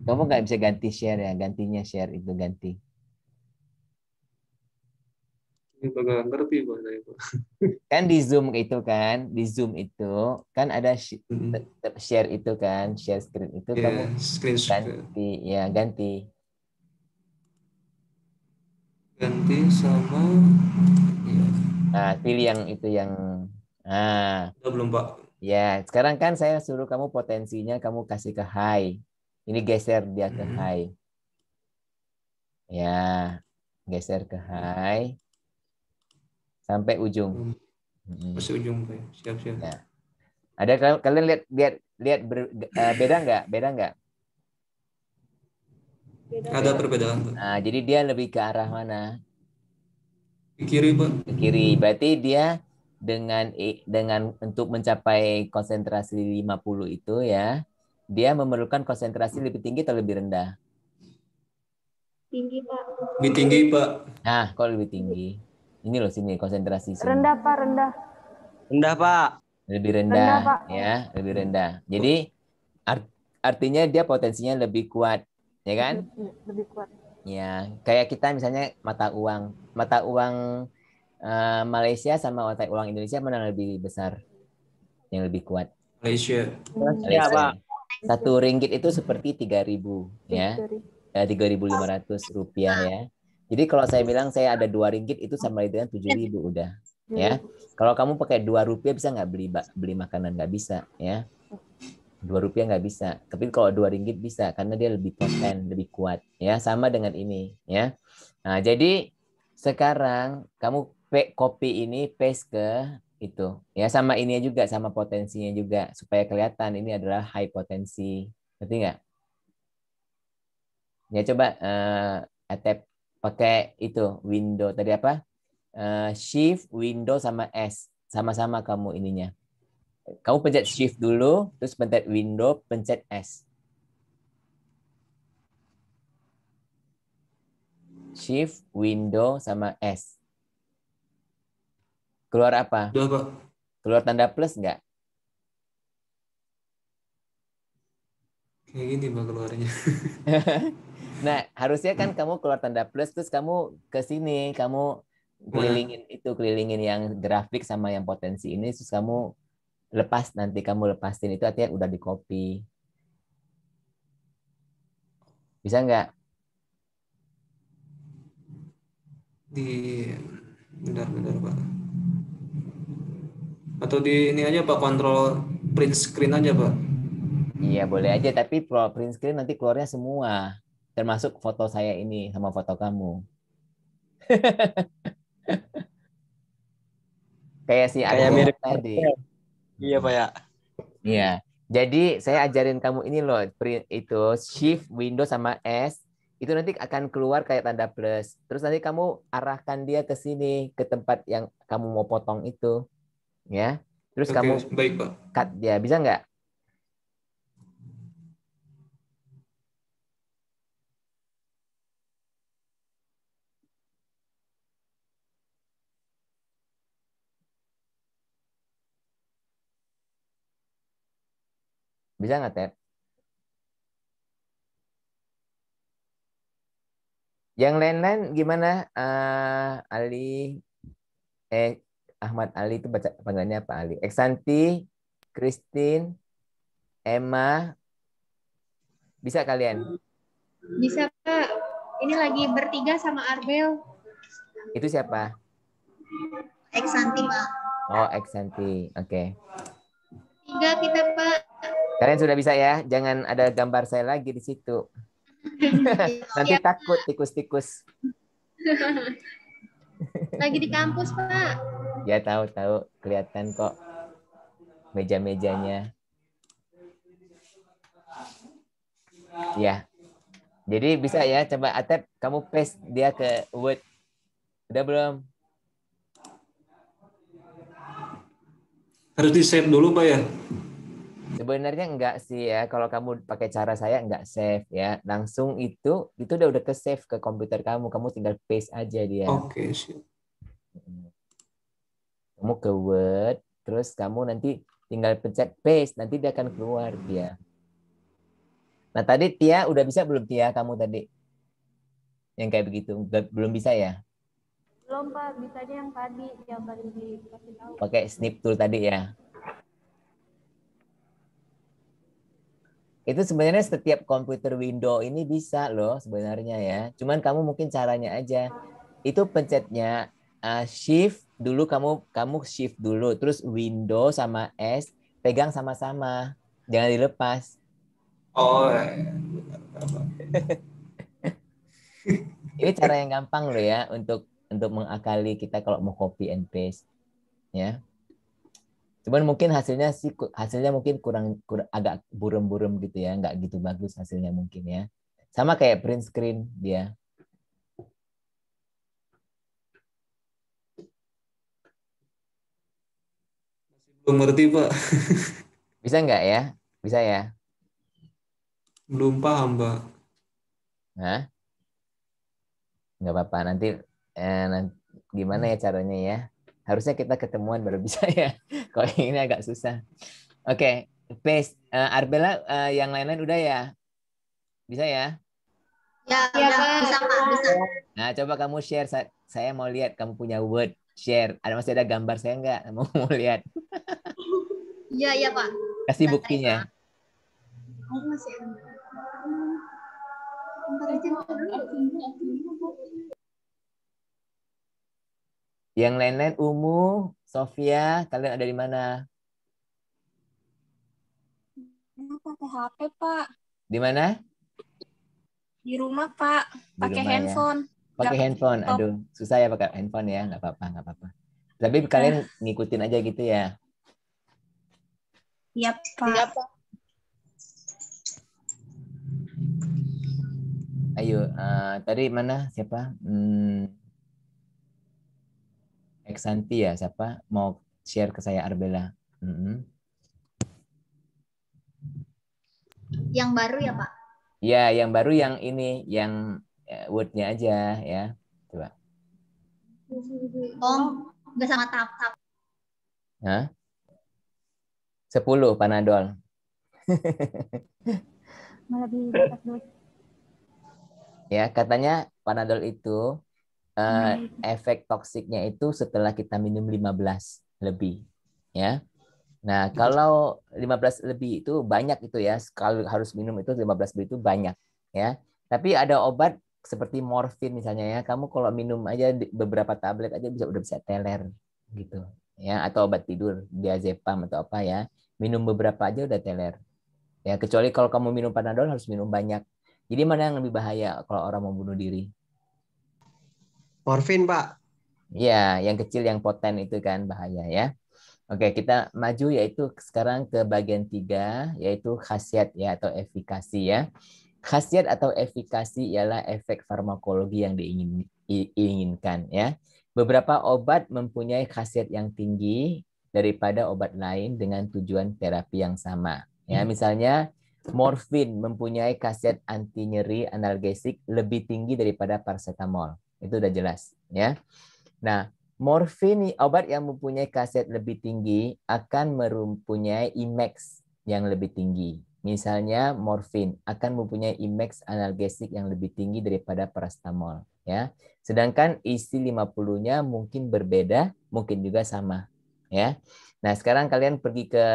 Kamu nggak bisa ganti share ya, gantinya share itu ganti. Ini Pak nggak ngerti Pak saya Pak. Kan di Zoom itu kan, di Zoom itu kan ada share itu kan, share screen itu kamu Ya, screen ganti ya ganti. ganti sama ya. Nah, pilih yang itu yang Udah belum Pak? ya, sekarang kan saya suruh kamu potensinya kamu kasih ke high. Ini geser dia ke high. Ya, geser ke high sampai ujung. Masih ujung Pak. Siap-siap. Ya. Ada kalian lihat lihat lihat beda nggak? Beda nggak? Ada perbedaan Pak. Nah, jadi dia lebih ke arah mana? Di kiri Pak. Ke kiri. Berarti dia dengan untuk mencapai konsentrasi 50 itu ya, dia memerlukan konsentrasi lebih tinggi atau lebih rendah? Tinggi, Pak. Lebih tinggi Pak. Nah, kok lebih tinggi? Ini loh sini konsentrasi sini. Rendah, Pak, rendah. Rendah, Pak. Lebih Rendah, rendah Pak. ya, lebih rendah. Jadi artinya dia potensinya lebih kuat, ya kan? Lebih kuat. Ya, kayak kita misalnya mata uang Malaysia sama mata uang Indonesia mana lebih besar, yang lebih kuat? Malaysia. Ya, Malaysia. Pak. Satu ringgit itu seperti 3.000 ya, 3.500 rupiah ya. Jadi kalau saya bilang saya ada 2 ringgit itu sama dengan 7.000 udah ya. Kalau kamu pakai 2 rupiah bisa nggak beli makanan? Nggak bisa ya. 2 rupiah nggak bisa. Tapi kalau 2 ringgit bisa karena dia lebih poten, lebih kuat ya. Sama dengan ini ya. Nah, jadi sekarang kamu copy ini paste ke itu ya, sama ini juga, sama potensinya juga supaya kelihatan ini adalah high potensi. Ngerti nggak? Ya coba tap pakai itu window tadi apa? Shift, window sama S. Sama-sama kamu ininya. Kamu pencet shift dulu, terus pencet window, pencet S. Shift, window, sama S. Keluar apa? Udah Pak. Keluar tanda plus nggak? Kayak gini Pak keluarnya. Nah, harusnya kan kamu keluar tanda plus, terus kamu ke sini, kamu Mana? kelilingin yang grafik sama yang potensi ini, terus kamu nanti kamu lepasin itu artinya udah di copy. Bisa nggak? Di bentar Pak. Atau di ini aja Pak, kontrol print screen aja Pak. Iya boleh aja, tapi print screen nanti keluarnya semua, termasuk foto saya ini sama foto kamu. Kayak si Kayak Adrian mirip. tadi. Iya, Pak ya. Iya. Jadi saya ajarin kamu ini loh, print itu shift, window sama S, itu nanti akan keluar kayak tanda plus. Terus nanti kamu arahkan dia ke sini, ke tempat yang kamu mau potong itu, ya. Terus Oke, kamu baik Pak. cut dia, bisa nggak? Bisa nggak, Ted? Yang lain-lain gimana? Ali, Ahmad Ali itu baca panggilannya apa Ali? Eksanti, Christine, Emma, bisa kalian? Bisa, Pak. Ini lagi bertiga sama Arbel. Itu siapa? Eksanti, Pak. Oh, Eksanti. Oke. Tiga kita, Pak. Kalian sudah bisa ya? Jangan ada gambar saya lagi di situ. Nanti Siap. takut tikus-tikus. Lagi di kampus, Pak. Ya tahu-tahu, kelihatan kok meja-mejanya. Ya. Jadi bisa ya, coba Atep, kamu paste dia ke Word. Udah belum? Harus di-save dulu, Pak ya? Sebenarnya enggak sih ya, kalau kamu pakai cara saya enggak save ya. Langsung itu udah ke save ke komputer kamu tinggal paste aja dia. Oke, siap. Kamu ke Word, terus kamu nanti tinggal pencet paste, nanti dia akan keluar dia. Nah tadi Tia udah bisa belum Tia kamu tadi? Yang kayak begitu, belum bisa ya? Belum Pak, bisanya yang tadi dikasih tahu. Pakai snip tool tadi ya? Itu sebenarnya setiap komputer Windows ini bisa loh sebenarnya ya. Cuman kamu mungkin caranya aja. Itu pencetnya shift dulu, kamu shift dulu, terus Windows sama S pegang sama-sama, jangan dilepas. Oh, Ini cara yang gampang loh ya untuk mengakali kita kalau mau copy and paste ya. Cuman mungkin hasilnya mungkin kurang agak buram-buram gitu ya, nggak gitu bagus hasilnya mungkin ya. Sama kayak print screen dia. belum ngerti, Pak. Bisa nggak ya? Bisa ya? Belum paham, Pak. Nah, nggak apa-apa. Nanti gimana ya caranya ya? Harusnya kita ketemuan baru bisa ya. Kalau ini agak susah. Oke, paste. Arbella, yang lain-lain udah ya? Bisa ya? Ya, bisa, Pak. Bisa. Nah, coba kamu share. Saya mau lihat kamu punya Word. Share. Masih ada gambar saya nggak? Mau lihat. Iya, Pak. Kasih buktinya. Oh, masih ada. Bentar aja, Yang lain-lain, Umu, Sofia, kalian ada di mana? Pakai HP, Pak. Di mana? Di rumah, Pak. Di Pakai rumah ya. handphone. Pakai Nggak handphone. laptop. Aduh, susah ya pakai handphone ya. Nggak apa-apa, nggak apa-apa. Tapi kalian ngikutin aja gitu ya. Iya, Pak. Ayo, tadi mana? Siapa? Eksanti ya, siapa? Mau share ke saya Arbella. Yang baru ya, Pak? Ya, yang baru yang ini, yang Word-nya aja ya. Coba. Oh, nggak sama tahap-tahap. Hah? 10 Panadol. Malah di atas dulu. Ya, katanya Panadol itu efek toksiknya itu setelah kita minum 15 lebih. Ya. Nah, kalau 15 lebih itu banyak itu ya. Kalau harus minum itu 15 lebih itu banyak ya. Tapi ada obat seperti morfin misalnya ya. Kamu kalau minum aja beberapa tablet aja udah bisa teler gitu. Ya, atau obat tidur, diazepam atau apa ya. Minum beberapa aja udah teler. Ya, kecuali kalau kamu minum Panadol harus minum banyak. Jadi mana yang lebih bahaya kalau orang mau bunuh diri? Morfin, Pak. Ya, yang kecil yang poten itu kan bahaya ya. Oke, kita maju yaitu sekarang ke bagian 3 yaitu khasiat ya atau efikasi ya. Khasiat atau efikasi ialah efek farmakologi yang diinginkan ya. Beberapa obat mempunyai khasiat yang tinggi daripada obat lain dengan tujuan terapi yang sama. Ya, misalnya morfin mempunyai khasiat anti nyeri analgesik lebih tinggi daripada paracetamol. Itu udah jelas ya. Nah, morfin obat yang mempunyai khasiat lebih tinggi akan mempunyai Imax yang lebih tinggi misalnya morfin, akan mempunyai indeks analgesik yang lebih tinggi daripada paracetamol. Ya. Sedangkan isi 50-nya mungkin berbeda, mungkin juga sama. Ya. Nah, sekarang kalian pergi ke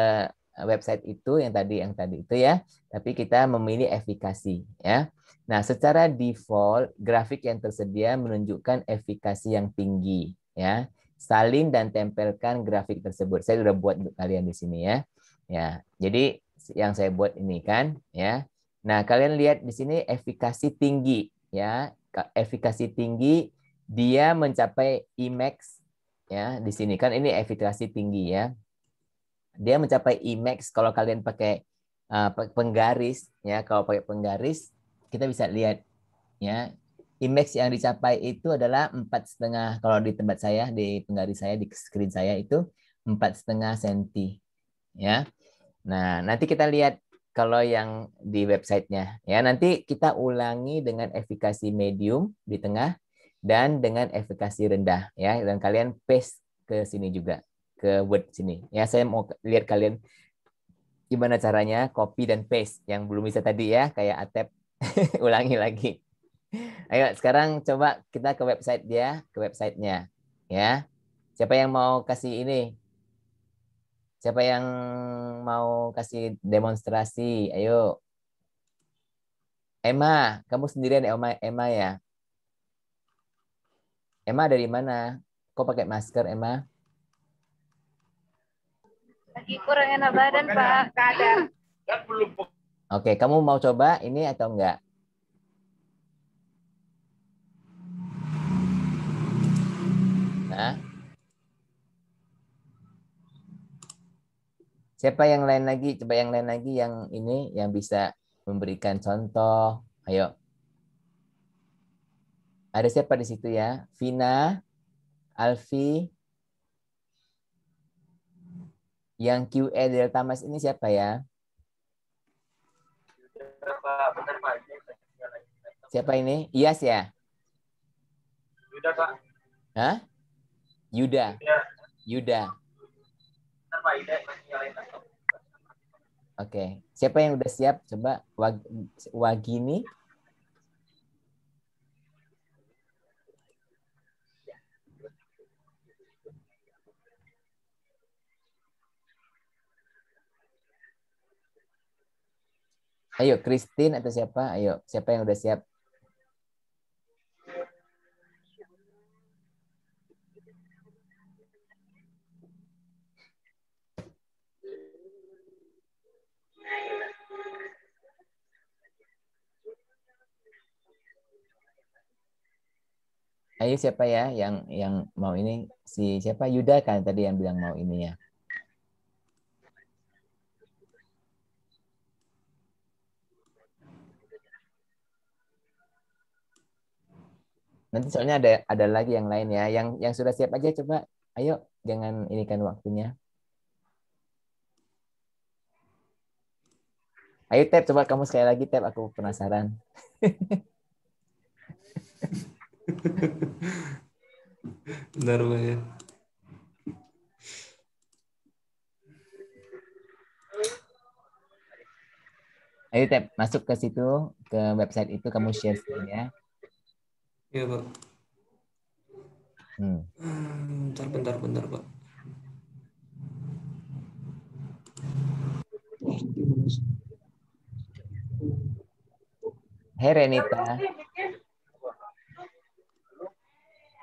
website itu yang tadi itu ya, tapi kita memilih efikasi ya. Nah, secara default grafik yang tersedia menunjukkan efikasi yang tinggi ya. Salin dan tempelkan grafik tersebut. Saya sudah buat untuk kalian di sini ya. Ya, jadi yang saya buat ini kan ya. Nah, kalian lihat di sini efikasi tinggi ya. Efikasi tinggi dia mencapai Emax ya di sini kan ini efikasi tinggi ya. Dia mencapai Emax kalau kalian pakai penggaris ya. Kalau pakai penggaris kita bisa lihat ya. Emax yang dicapai itu adalah 4,5 kalau di tempat saya di penggaris saya di screen saya itu 4,5 cm ya. Nah, nanti kita lihat kalau yang di websitenya ya. Nanti kita ulangi dengan efikasi medium di tengah dan dengan efikasi rendah ya. Dan kalian paste ke sini juga ke Word sini. Ya, saya mau lihat kalian gimana caranya copy dan paste yang belum bisa tadi ya, kayak Atep. Ulangi lagi. Ayo, sekarang coba kita ke website dia, ke websitenya ya. Siapa yang mau kasih ini? Siapa yang mau kasih demonstrasi? Ayo. Emma, kamu sendirian ya, Emma ya? Emma dari mana? Kok pakai masker, Emma? Lagi kurang enak badan, Pak. Nggak ada. Oke, kamu mau coba ini atau enggak? Nah. Siapa yang lain lagi? Coba yang lain lagi yang ini yang bisa memberikan contoh. Ayo. Ada siapa di situ ya? Vina, Alfi, yang QA Delta Mas ini siapa ya? Siapa ini? Iyas ya? Yuda, Pak. Hah? Yuda. Yuda. Oke. Siapa yang udah siap? Coba Wagini. Ayo, Christine atau siapa? Ayo, siapa yang udah siap? Ayo siapa ya yang mau ini? Si siapa? Yuda kan tadi yang bilang mau ini ya. Nanti soalnya ada lagi yang lain ya. Yang sudah siap aja coba. Ayo, jangan ini kan waktunya. Ayo Tep, coba kamu sekali lagi Tep, aku penasaran. Bentar, Pak ya. Ayo Tep, masuk ke situ, ke website itu kamu share screen ya. Iya, Pak. Bentar, Pak. Hey Renita.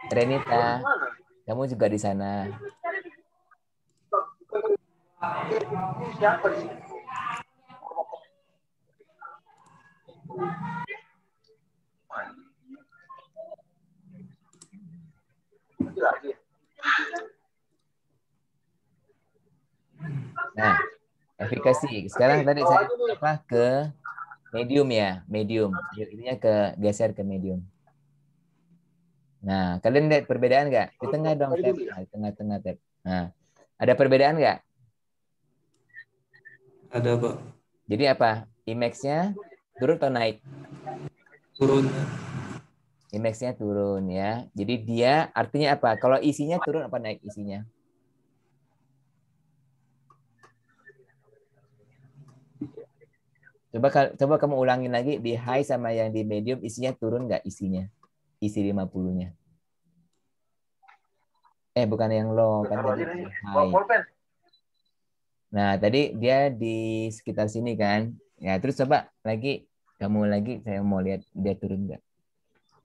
Renita, kamu juga di sana. Nah, efikasi. Sekarang tadi saya ke medium ya, medium. Ininya geser ke medium. Nah, kalian lihat perbedaan nggak? Di tengah dong, Tep. Nah, di tengah-tengah, Tep. Nah, ada perbedaan nggak? Ada, Pak. Jadi apa? Emax-nya turun atau naik? Turun. Emax-nya turun ya. Jadi dia artinya apa? Kalau isinya turun apa naik isinya? Coba kamu ulangin lagi di high sama yang di medium, isinya turun nggak isinya? Isi 50-nya. Bukan yang low, kan tadi high. Nah, tadi dia di sekitar sini kan. Ya, terus coba lagi, saya mau lihat dia turun nggak.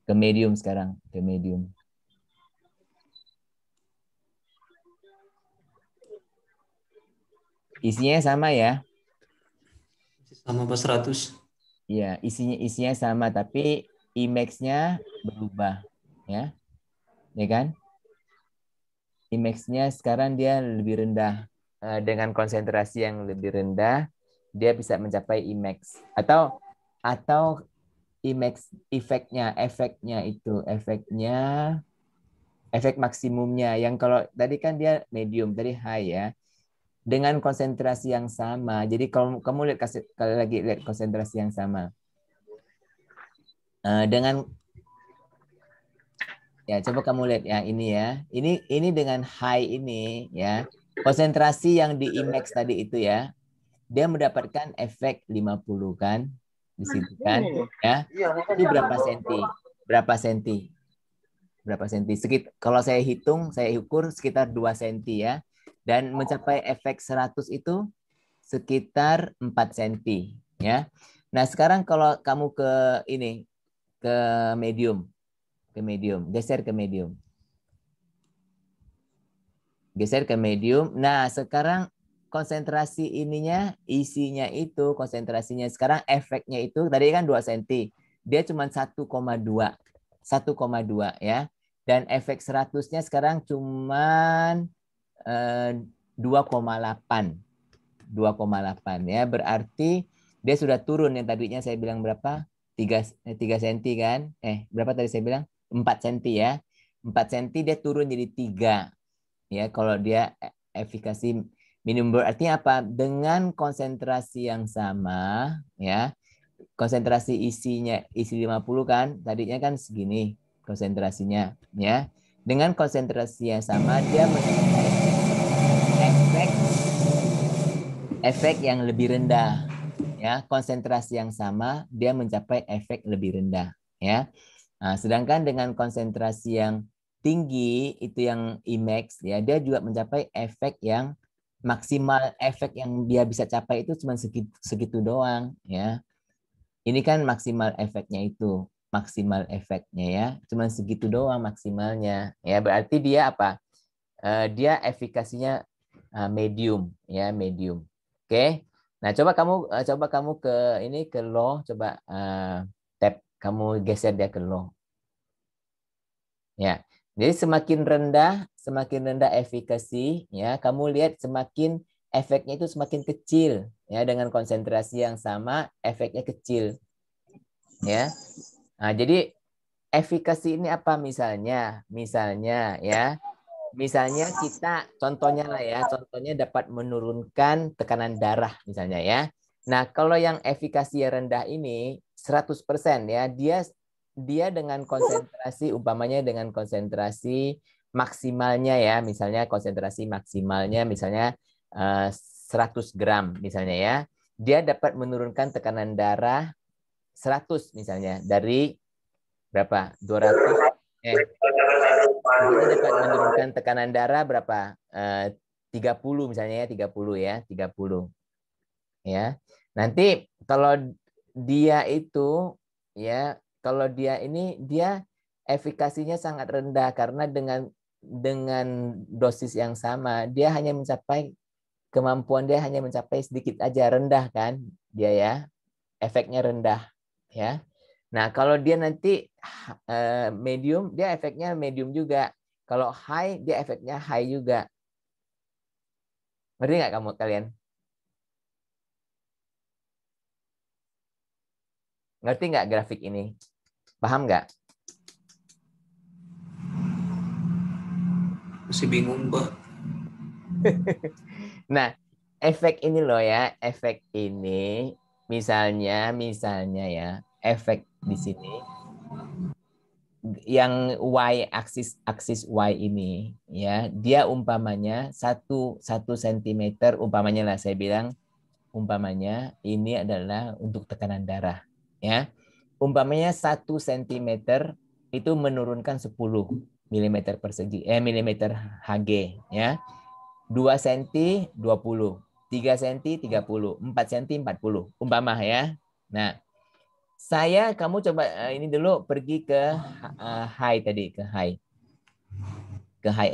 Ke medium sekarang, ke medium. Isinya sama ya? Sama pas 100. Iya, isinya sama, tapi Emax-nya berubah, ya. Ya kan? Emax-nya sekarang dia lebih rendah. Dengan konsentrasi yang lebih rendah, dia bisa mencapai Emax. Atau Emax efek maksimumnya. Yang kalau tadi kan dia medium, tadi high ya. Dengan konsentrasi yang sama. Jadi kalau kamu lihat konsentrasi yang sama. Dengan ya coba kamu lihat yang ini ya. Ini dengan high ini ya. Konsentrasi yang di Emax tadi itu ya. Dia mendapatkan efek 50 kan di situ kan ya. Itu berapa senti? Berapa senti? Kalau saya ukur sekitar 2 senti ya. Dan mencapai efek 100 itu sekitar 4 senti ya. Nah, sekarang kalau kamu ke medium, geser ke medium. Nah, sekarang konsentrasi konsentrasinya sekarang efeknya itu tadi kan 2 cm. Dia cuma 1,2 ya. Dan efek 100-nya sekarang cuma 2,8 ya. Berarti dia sudah turun yang tadinya saya bilang berapa? 3 cm kan? Berapa tadi saya bilang? 4 cm ya. 4 cm dia turun jadi 3. Ya, kalau dia efikasi minimum berarti apa? Dengan konsentrasi yang sama ya. Konsentrasi isi 50 kan, tadinya kan segini konsentrasinya ya. Dengan konsentrasi yang sama dia mencapai efek yang lebih rendah ya. Konsentrasi yang sama dia mencapai efek lebih rendah ya. Nah, sedangkan dengan konsentrasi yang tinggi itu yang Emax ya, dia juga mencapai efek yang maksimal. Efek yang dia bisa capai itu cuma segitu doang ya. Ini kan maksimal efeknya ya, cuma segitu doang maksimalnya ya. Berarti dia apa? Dia efikasinya medium ya, medium. Oke. Nah, coba kamu ke low, coba tab kamu geser dia ke low. Ya. Jadi semakin rendah efikasi ya, kamu lihat semakin efeknya itu semakin kecil ya. Dengan konsentrasi yang sama efeknya kecil ya. Nah, jadi efikasi ini apa misalnya ya. Misalnya kita contohnya dapat menurunkan tekanan darah misalnya ya. Nah, kalau yang efikasi rendah ini 100% ya, dia dengan konsentrasi umpamanya dengan konsentrasi maksimalnya ya, misalnya konsentrasi maksimalnya misalnya 100 gram misalnya ya. Dia dapat menurunkan tekanan darah 100 misalnya dari berapa? 200 dia dapat menurunkan tekanan darah berapa? 30 misalnya ya, 30 ya, 30. Ya. Nanti kalau dia itu ya, kalau dia efikasinya sangat rendah karena dengan dosis yang sama dia hanya mencapai sedikit aja, rendah kan dia ya. Efeknya rendah ya. Nah, kalau dia nanti medium, dia efeknya medium juga. Kalau high, dia efeknya high juga. Ngerti nggak kalian? Ngerti nggak grafik ini? Paham nggak? Masih bingung, Pak. Nah, efek ini loh ya, efek ini misalnya ya, efek di sini yang aksis Y ini ya, dia umpamanya 1 cm umpamanya lah saya bilang umpamanya ini adalah untuk tekanan darah, ya. Umpamanya 1 cm itu menurunkan 10 mm persegi, milimeter Hg, ya. 2 cm 20, 3 cm 30, 4 cm 40, umpama ya. Nah, kamu coba ini dulu pergi ke high tadi, ke high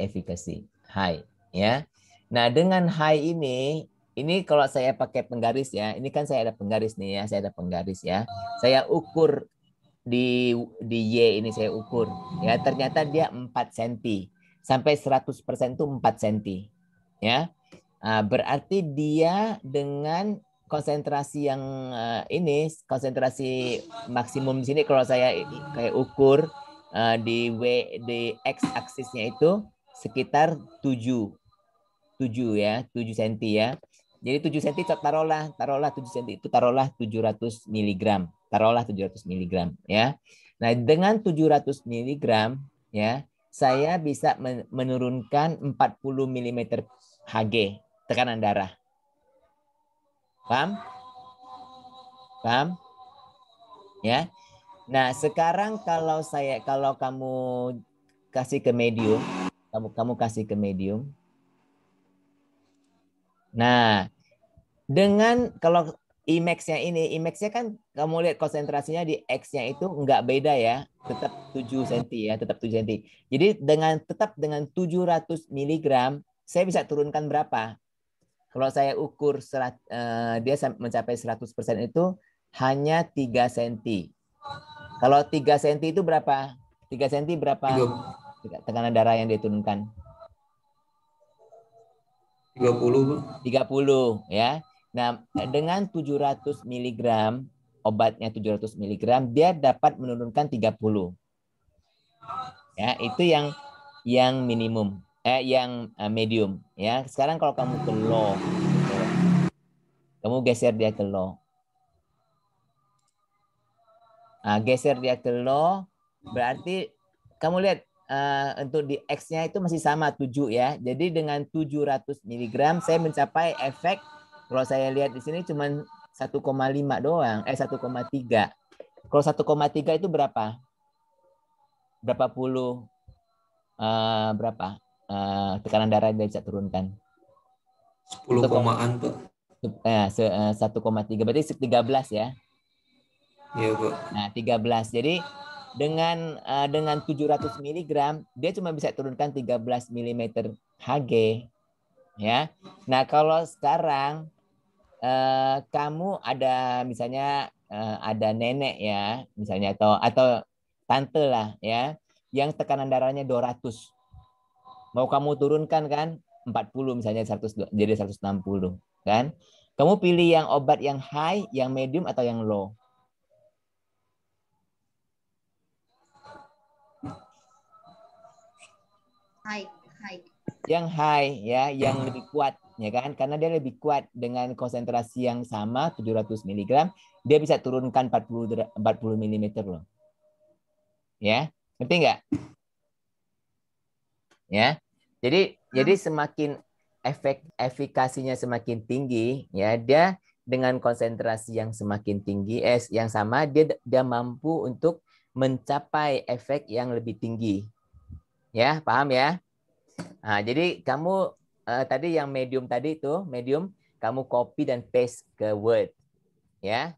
efficacy, high, ya. Nah, dengan high ini kalau saya pakai penggaris ya, ini kan saya ada penggaris nih ya, saya ada penggaris ya. Saya ukur di Y ini saya ukur ya, ternyata dia 4 cm sampai 100% itu 4 cm ya. Berarti dia dengan konsentrasi yang ini, konsentrasi maksimum di sini kalau saya kayak ukur di X aksisnya itu sekitar 7 ya, 7 cm ya. Jadi 7 cm taruhlah 7 cm itu taruhlah 700 mg. Taruhlah 700 mg ya. Nah, dengan 700 mg ya, saya bisa menurunkan 40 mm Hg tekanan darah. Paham? Paham? Ya. Nah, sekarang kalau kamu kasih ke medium, kamu kasih ke medium. Nah, dengan kalau Imax-nya kan kamu lihat konsentrasinya di X-nya itu enggak beda ya, tetap 7 cm ya, tetap 7 cm. Jadi tetap dengan 700 mg saya bisa turunkan berapa? Kalau saya ukur dia mencapai 100% itu hanya 3 cm. Kalau 3 cm itu berapa? 3 cm berapa tekanan darah yang diturunkan? 30, Pak. 30 ya. Nah, dengan 700 mg, obatnya 700 mg, dia dapat menurunkan 30. Ya, itu yang minimum, yang medium ya. Sekarang kalau kamu ke low, kamu geser dia ke low. Geser dia ke low, berarti kamu lihat untuk di X-nya itu masih sama 7 ya. Jadi dengan 700 mg saya mencapai efek, kalau saya lihat di sini cuma 1,5 doang, 1,3. Kalau 1,3 itu berapa? Berapa puluh tekanan darah yang bisa turunkan? 10 komaan, Pak. 1,3 berarti 13 ya. Iya, Pak. Nah, 13. Jadi dengan 700 mg dia cuma bisa turunkan 13 mm Hg ya. Nah, kalau sekarang kamu ada misalnya ada nenek ya, misalnya atau tante lah ya, yang tekanan darahnya 200. Mau kamu turunkan kan 40 misalnya 100 jadi 160 kan? Kamu pilih yang obat yang high, yang medium atau yang low? High. Yang high ya, yang lebih kuat ya kan, karena dia lebih kuat dengan konsentrasi yang sama 700 mg, dia bisa turunkan 40 mm loh. Ya, ngerti nggak? Ya. Jadi semakin efikasinya semakin tinggi ya, dia dengan konsentrasi yang semakin tinggi yang sama dia mampu untuk mencapai efek yang lebih tinggi. Ya, paham ya? Nah, jadi kamu tadi yang medium tadi itu, kamu copy dan paste ke Word. Ya.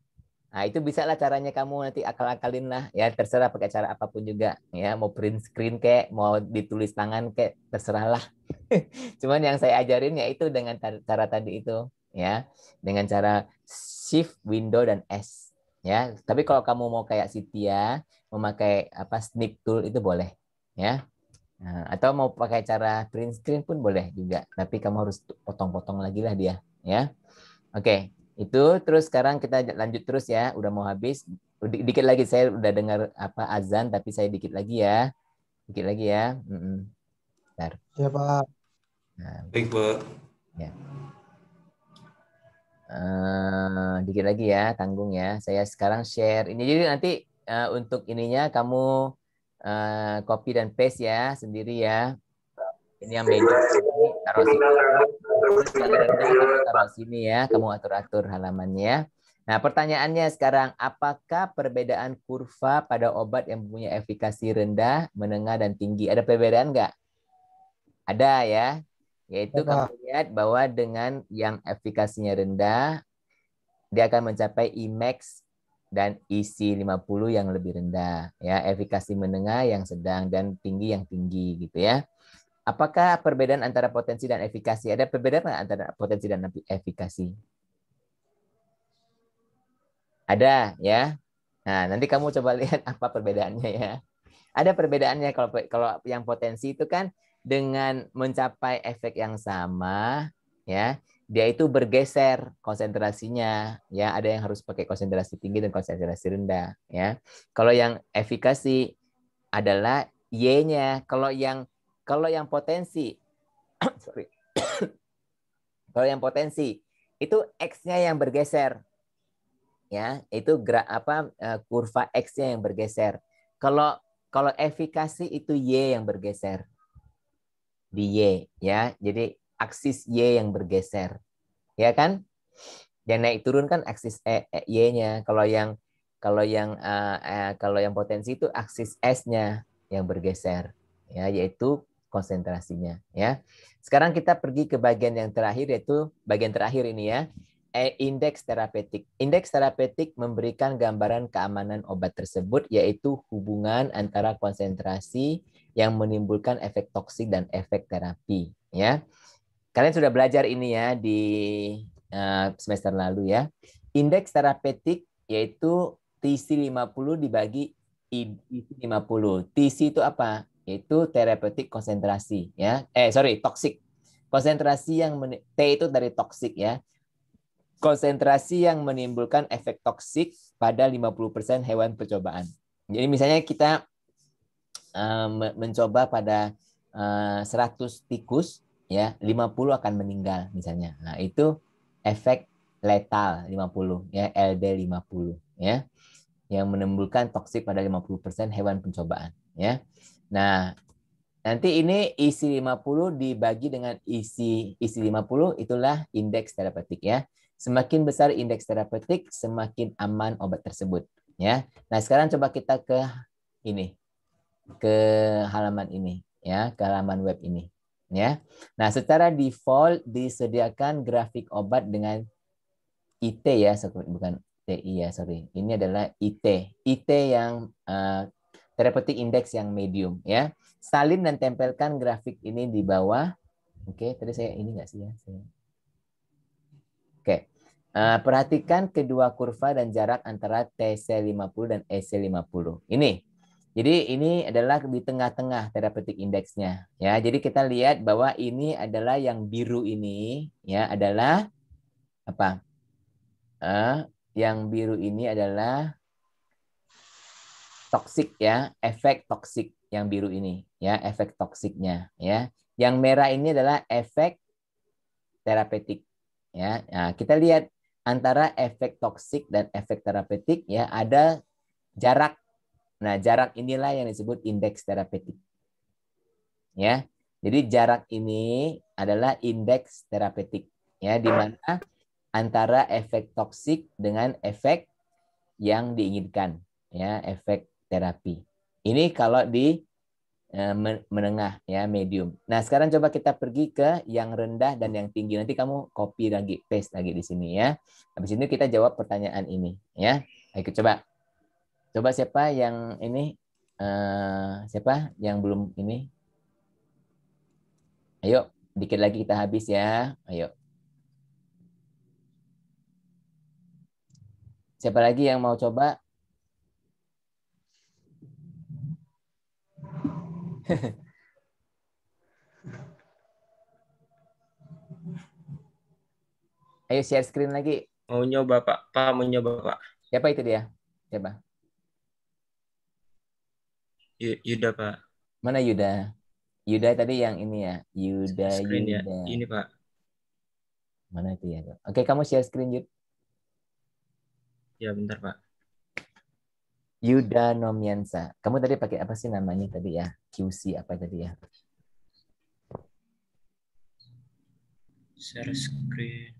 Nah, itu bisa lah caranya, kamu nanti akal-akalin lah. Ya, terserah pakai cara apapun juga. Ya, mau print screen kayak, mau ditulis tangan kayak, terserah lah. Cuman yang saya ajarin ya itu dengan cara tadi itu. Ya, dengan cara Shift, Window, dan S. Ya, tapi kalau kamu mau kayak Cynthia, memakai snip tool itu boleh. Ya. Nah, atau mau pakai cara print screen pun boleh juga, tapi kamu harus potong-potong lagi lah dia, ya. Oke, itu terus sekarang kita lanjut terus ya, udah mau habis. Dikit lagi, saya udah dengar azan, tapi saya dikit lagi ya, Bentar. Ya Pak. Nah, baik Pak. Ya. Dikit lagi ya, tanggung ya. Saya sekarang share ini, jadi nanti untuk ininya kamu copy dan paste ya sendiri ya. Ini yang medium, taruh sini. Terus yang rendah kamu taruh sini ya, kamu atur-atur halamannya. Nah, pertanyaannya sekarang, apakah perbedaan kurva pada obat yang mempunyai efikasi rendah, menengah, dan tinggi? Ada perbedaan nggak? Ada ya. Yaitu kamu lihat bahwa dengan yang efikasinya rendah, dia akan mencapai Emax dan isi 50 yang lebih rendah. Ya, efikasi menengah yang sedang, dan tinggi yang tinggi gitu ya. Apakah perbedaan antara potensi dan efikasi? Ada perbedaan nggak antara potensi dan efikasi? Ada ya. Nah, nanti kamu coba lihat apa perbedaannya ya. Ada perbedaannya. Kalau yang potensi itu kan dengan mencapai efek yang sama, ya, dia itu bergeser konsentrasinya, ya. Ada yang harus pakai konsentrasi tinggi dan konsentrasi rendah, ya. Kalau yang efikasi adalah Y-nya. Kalau yang potensi, sorry. Kalau yang potensi itu X-nya yang bergeser, ya, itu kurva X-nya yang bergeser. Kalau efikasi itu Y yang bergeser di Y, ya. Jadi aksis Y yang bergeser, ya kan? Yang naik turun kan aksis Y-nya. Kalau yang potensi itu aksis S-nya yang bergeser, ya, yaitu konsentrasinya, ya. Sekarang kita pergi ke bagian yang terakhir, yaitu bagian terakhir ini ya. Indeks terapeutik. Indeks terapeutik memberikan gambaran keamanan obat tersebut, yaitu hubungan antara konsentrasi yang menimbulkan efek toksik dan efek terapi, ya. Kalian sudah belajar ini ya di semester lalu ya. Indeks terapeutik yaitu TC50 dibagi IC50. TC itu apa? Itu terapeutik konsentrasi ya. Toksik. Konsentrasi T itu dari toksik ya. Konsentrasi yang menimbulkan efek toksik pada 50% hewan percobaan. Jadi misalnya kita mencoba pada 100 tikus, ya, 50 akan meninggal misalnya. Nah, itu efek letal 50, ya, LD50, ya, yang menimbulkan toksik pada 50% hewan pencobaan, ya. Nah, nanti ini isi 50 dibagi dengan isi 50, itulah indeks terapeutik, ya. Semakin besar indeks terapeutik, semakin aman obat tersebut, ya. Nah, sekarang coba kita ke halaman ini, ya, ke halaman web ini, ya. Nah, secara default disediakan grafik obat dengan IT ya, bukan TI ya, sorry. Ini adalah IT. IT yang therapeutic index yang medium, ya. Salin dan tempelkan grafik ini di bawah. Oke, tadi saya ini nggak sih ya? Oke. Perhatikan kedua kurva dan jarak antara TC50 dan EC50. Ini. Jadi ini adalah di tengah-tengah therapeutic index-nya, ya. Jadi kita lihat bahwa ini adalah yang biru ini, ya, adalah apa? Yang biru ini adalah toksik, ya, efek toksik yang biru ini, ya, efek toksiknya, ya. Yang merah ini adalah efek terapeutik, ya. Nah, kita lihat antara efek toksik dan efek terapeutik, ya, ada jarak. Nah, jarak inilah yang disebut indeks terapeutik. Ya. Jadi jarak ini adalah indeks terapeutik, ya, di mana antara efek toksik dengan efek yang diinginkan, ya, efek terapi. Ini kalau di menengah, ya, medium. Nah, sekarang coba kita pergi ke yang rendah dan yang tinggi. Nanti kamu copy lagi, paste lagi di sini, ya. Habis itu kita jawab pertanyaan ini, ya. Ayo coba. Coba siapa yang ini? Siapa yang belum ini? Ayo, dikit lagi kita habis ya. Ayo. Siapa lagi yang mau coba? Ayo share screen lagi. Mau nyoba, Pak. Pak mau nyoba, Pak. Siapa itu dia? Siapa? Yuda, Pak. Mana Yuda? Yuda tadi yang ini ya. Yuda. Screen ya. Ini, Pak. Mana itu ya? Oke, kamu share screen, Yud. Ya, bentar, Pak. Yuda Nomiansa. Kamu tadi pakai apa sih namanya tadi ya? QC apa tadi ya? Share screen.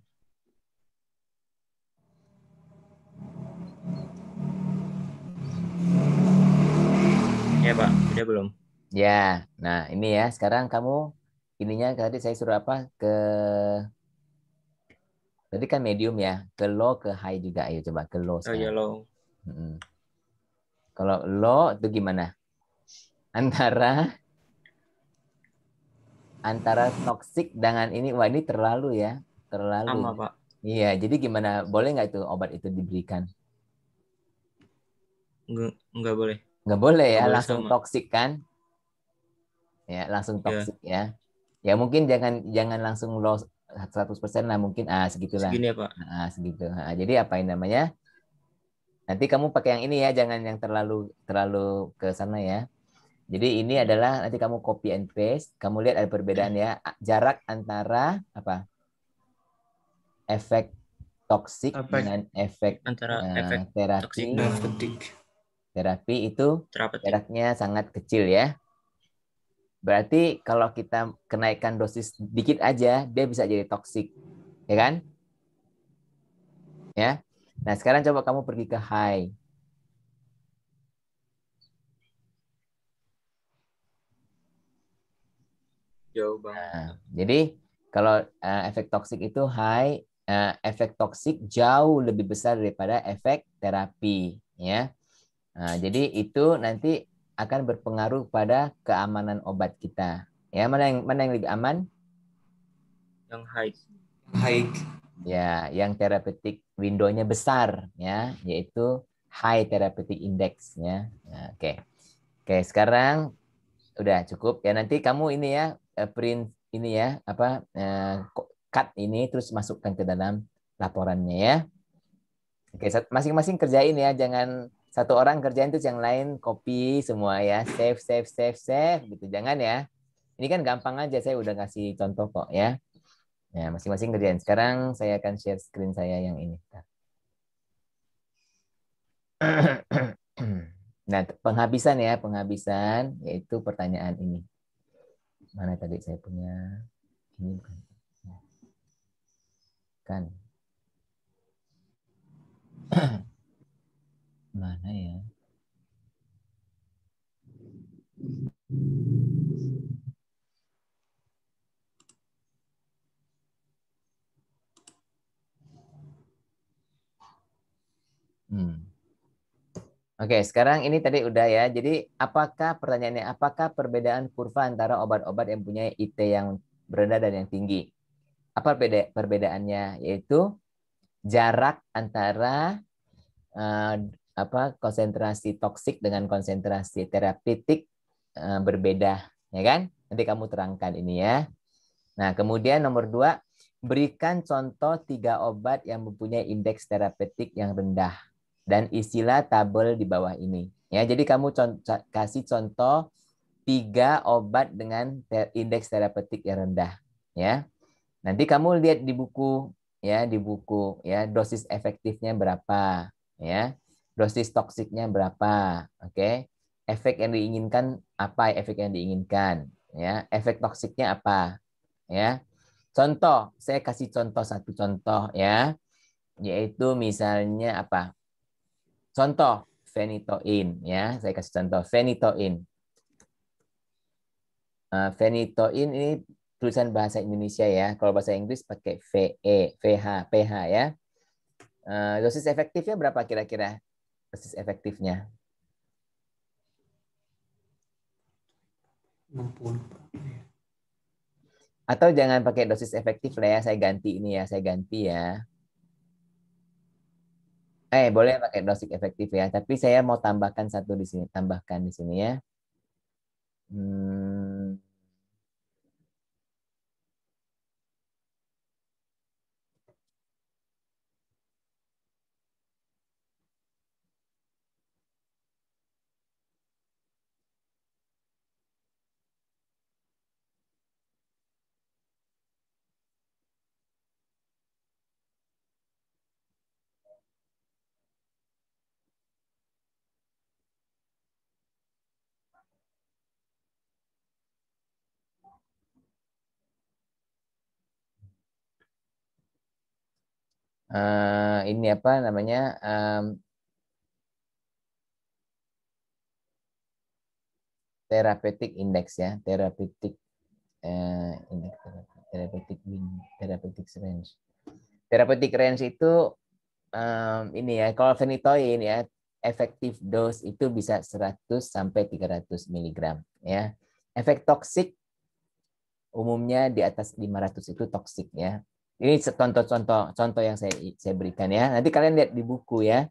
Ya Pak, udah belum? Ya, nah ini ya. Sekarang kamu ininya tadi saya suruh apa tadi kan medium ya, ke low ke high juga. Ayo coba ke low Oh ya sekarang. lo. Mm-mm. Kalau low itu gimana? Antara antara toxic dengan ini, wah ini terlalu ya, terlalu Sama ya. Pak. Iya, jadi gimana? Boleh nggak itu obat itu diberikan? Nggak boleh. Nggak boleh ya, Nggak boleh langsung sama. toxic kan? Ya, langsung Ya, toxic ya. Ya mungkin jangan jangan langsung low 100% lah, mungkin segitulah. segini ya Pak. Segitu. Jadi apa yang namanya? Nanti kamu pakai yang ini ya, jangan yang terlalu terlalu ke sana ya. Jadi ini adalah nanti kamu copy and paste, kamu lihat ada perbedaan ya, jarak antara apa? Efek toksik Efek dengan efek Antara efek toksik terapi. dengan diabetik. Terapi itu terapeutik. jaraknya sangat kecil ya. Berarti kalau kita kenaikan dosis dikit aja, dia bisa jadi toksik. Ya kan? Ya. Nah, sekarang coba kamu pergi ke high. Jauh banget. Nah, jadi kalau efek toksik itu high, efek toksik jauh lebih besar daripada efek terapi, ya. Nah, jadi itu nanti akan berpengaruh pada keamanan obat kita. Ya, mana yang lebih aman? Yang high. High. Ya, yang therapeutic window-nya besar, ya, yaitu high therapeutic index, ya. Nah, oke. Oke, sekarang udah cukup ya. Nanti kamu ini ya print ini ya apa cut ini terus masukkan ke dalam laporannya ya. Oke, masing-masing kerjain ya. Jangan satu orang kerjain terus yang lain copy semua ya. Save, save, save, save gitu. Jangan ya. Ini kan gampang aja. Saya udah ngasih contoh kok ya. Ya, masing-masing kerjain. Sekarang saya akan share screen saya yang ini. Nah, penghabisan ya, penghabisan yaitu pertanyaan ini. Mana tadi saya punya ini bukan. Kan. Mana ya? Hmm. Oke, sekarang ini tadi udah ya. Jadi apakah pertanyaannya, apakah perbedaan kurva antara obat-obat yang punya IT yang rendah dan yang tinggi? Apa perbedaannya? Yaitu jarak antara eh, konsentrasi toksik dengan konsentrasi terapeutik berbeda, ya kan? Nanti kamu terangkan ini ya. Nah, kemudian nomor 2, berikan contoh 3 obat yang mempunyai indeks terapeutik yang rendah dan isilah tabel di bawah ini. Ya, jadi kamu kasih contoh 3 obat dengan indeks terapeutik yang rendah. Ya, nanti kamu lihat di buku ya dosis efektifnya berapa, ya, dosis toksiknya berapa, oke, efek yang diinginkan apa, efek yang diinginkan, ya, efek toksiknya apa, ya. Contoh, saya kasih contoh satu contoh ya, yaitu misalnya apa? Contoh phenytoin ya, saya kasih contoh phenytoin. Phenytoin ini tulisan bahasa Indonesia ya. Kalau bahasa Inggris pakai VE, VH, PH ya. Dosis efektifnya berapa kira-kira? Dosis efektifnya. 60. Atau jangan pakai dosis efektif lah ya, saya ganti ini ya, saya ganti ya. Boleh pakai dosis efektif ya, tapi saya mau tambahkan satu di sini, tambahkan di sini ya. Hmm, ini apa namanya? therapeutic index ya, therapeutic index, therapeutic range. Therapeutic range itu ini ya, kalau phenytoin ya, effective dose itu bisa 100 sampai 300 mg ya. Efek toksik umumnya di atas 500 itu toksik ya. Ini contoh yang saya berikan ya. Nanti kalian lihat di buku ya.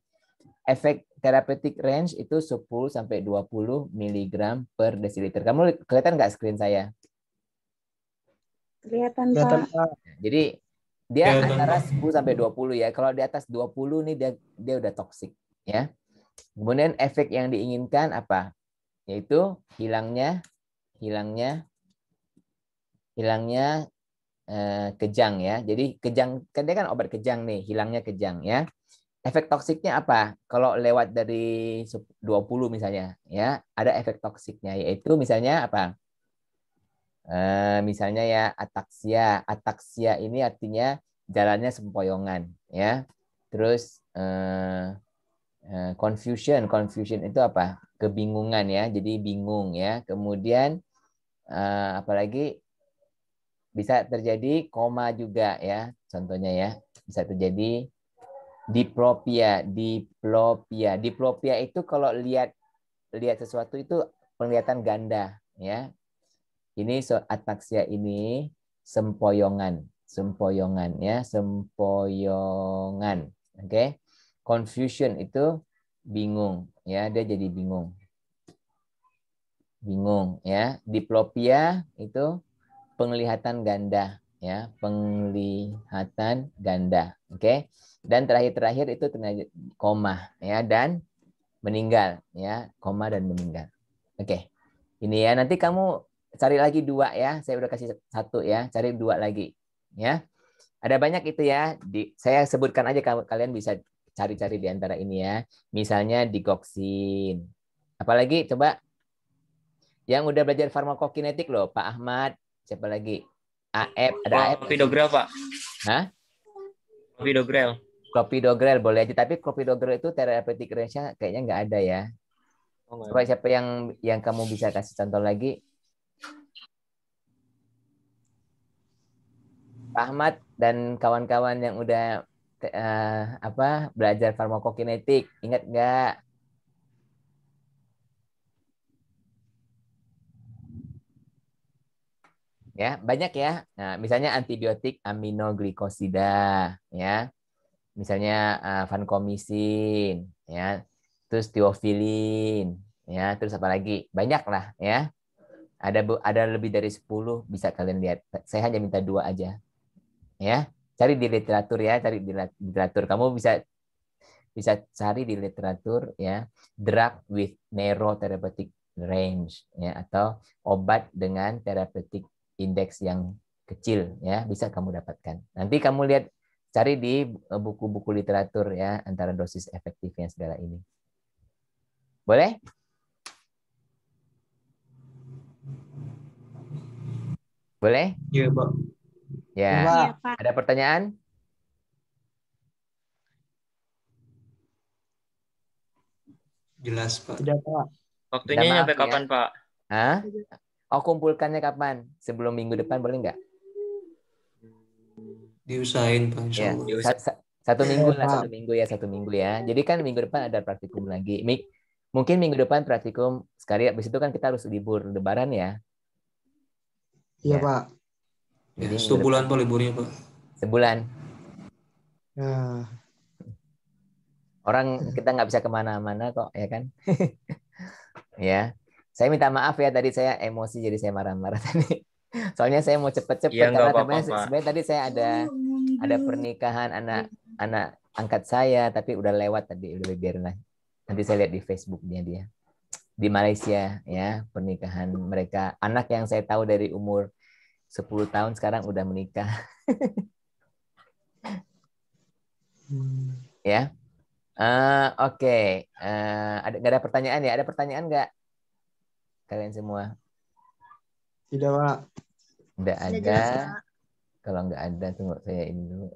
Efek therapeutic range itu 10 sampai 20 mg per desiliter. Kamu kelihatan nggak screen saya? Kelihatan, Kelihatan, Pak. Pak. Jadi dia Kelihatan, antara Pak. 10 sampai 20 ya. Kalau di atas 20 nih dia udah toksik ya. Kemudian efek yang diinginkan apa? Yaitu hilangnya kejang ya. Jadi kejang, kan dia kan obat kejang nih, hilangnya kejang ya. Efek toksiknya apa? Kalau lewat dari 20 misalnya ya, ada efek toksiknya, yaitu misalnya apa? Misalnya ya ataksia. Ataksia ini artinya jalannya sempoyongan ya. Terus confusion itu apa? Kebingungan ya. Jadi bingung ya. Kemudian apalagi bisa terjadi koma juga ya. Contohnya ya, bisa terjadi diplopia. Diplopia itu kalau lihat sesuatu itu penglihatan ganda ya. Ini ataksia ini sempoyongan ya, sempoyongan. Oke. Confusion itu bingung ya, dia jadi bingung ya. Diplopia itu penglihatan ganda ya, penglihatan ganda. Oke. Dan terakhir itu koma ya, dan meninggal ya, koma dan meninggal. Oke. Ini ya, nanti kamu cari lagi 2 ya. Saya udah kasih 1 ya, cari 2 lagi ya. Ada banyak itu ya. Saya sebutkan aja, kalian bisa cari-cari di antara ini ya. Misalnya digoxin. Apalagi coba yang udah belajar farmakokinetik loh, Pak Ahmad. Siapa lagi? AF, ada AF. Clopidogrel, Pak. Hah? Clopidogrel. Clopidogrel boleh aja, tapi clopidogrel itu therapeutic range-nya kayaknya nggak ada ya. Coba siapa yang kamu bisa kasih contoh lagi? Pak Ahmad dan kawan-kawan yang udah belajar farmakokinetik, ingat nggak? Ya, banyak ya. Nah, misalnya antibiotik aminoglikosida, ya. Misalnya vancomycin, ya. Terus tiofilin, ya. Terus apa lagi? Banyak lah, ya. Ada lebih dari 10, bisa kalian lihat. Saya hanya minta 2 aja. Ya. Cari di literatur ya, cari di literatur. Kamu bisa cari di literatur ya, drug with narrow therapeutic range ya, atau obat dengan therapeutic index yang kecil ya, bisa kamu dapatkan. Nanti kamu lihat, cari di buku-buku literatur ya, antara dosis efektifnya segala ini. Boleh? Boleh? Iya, Pak. Ya. Iya, Pak. Ada pertanyaan? Jelas, Pak. Tidak, Pak. Waktunya Minta maaf nyampe ya. kapan, Pak? Hah? Oh, kumpulkannya kapan? Sebelum minggu depan boleh nggak? Diusahain, Pak, insya Ya, Allah. satu minggu lah, Pak. 1 minggu ya. Jadi kan minggu depan ada praktikum lagi. Mungkin minggu depan praktikum sekali, habis itu kan kita harus libur Lebaran ya. Iya, Ya. Pak. Ya, Jadi minggu sebulan, depan. Pak, liburnya, Pak. Sebulan. Ya. Orang kita nggak bisa kemana-mana kok, ya kan? Ya. Saya minta maaf ya, tadi saya emosi jadi saya marah-marah tadi. Soalnya saya mau cepet-cepet Iya, nggak karena apa-apa, Pak. sebenarnya tadi saya ada pernikahan anak angkat saya, tapi udah lewat tadi, udah biarin lah. Nanti saya lihat di Facebooknya dia. Di Malaysia ya, pernikahan mereka. Anak yang saya tahu dari umur 10 tahun sekarang udah menikah. Ya. Oke. Nggak ada pertanyaan ya? Ada pertanyaan nggak? Kalian semua? Tidak, Pak. Nggak Sudah ada. jelas, Pak. Kalau nggak ada, tunggu saya ini dulu.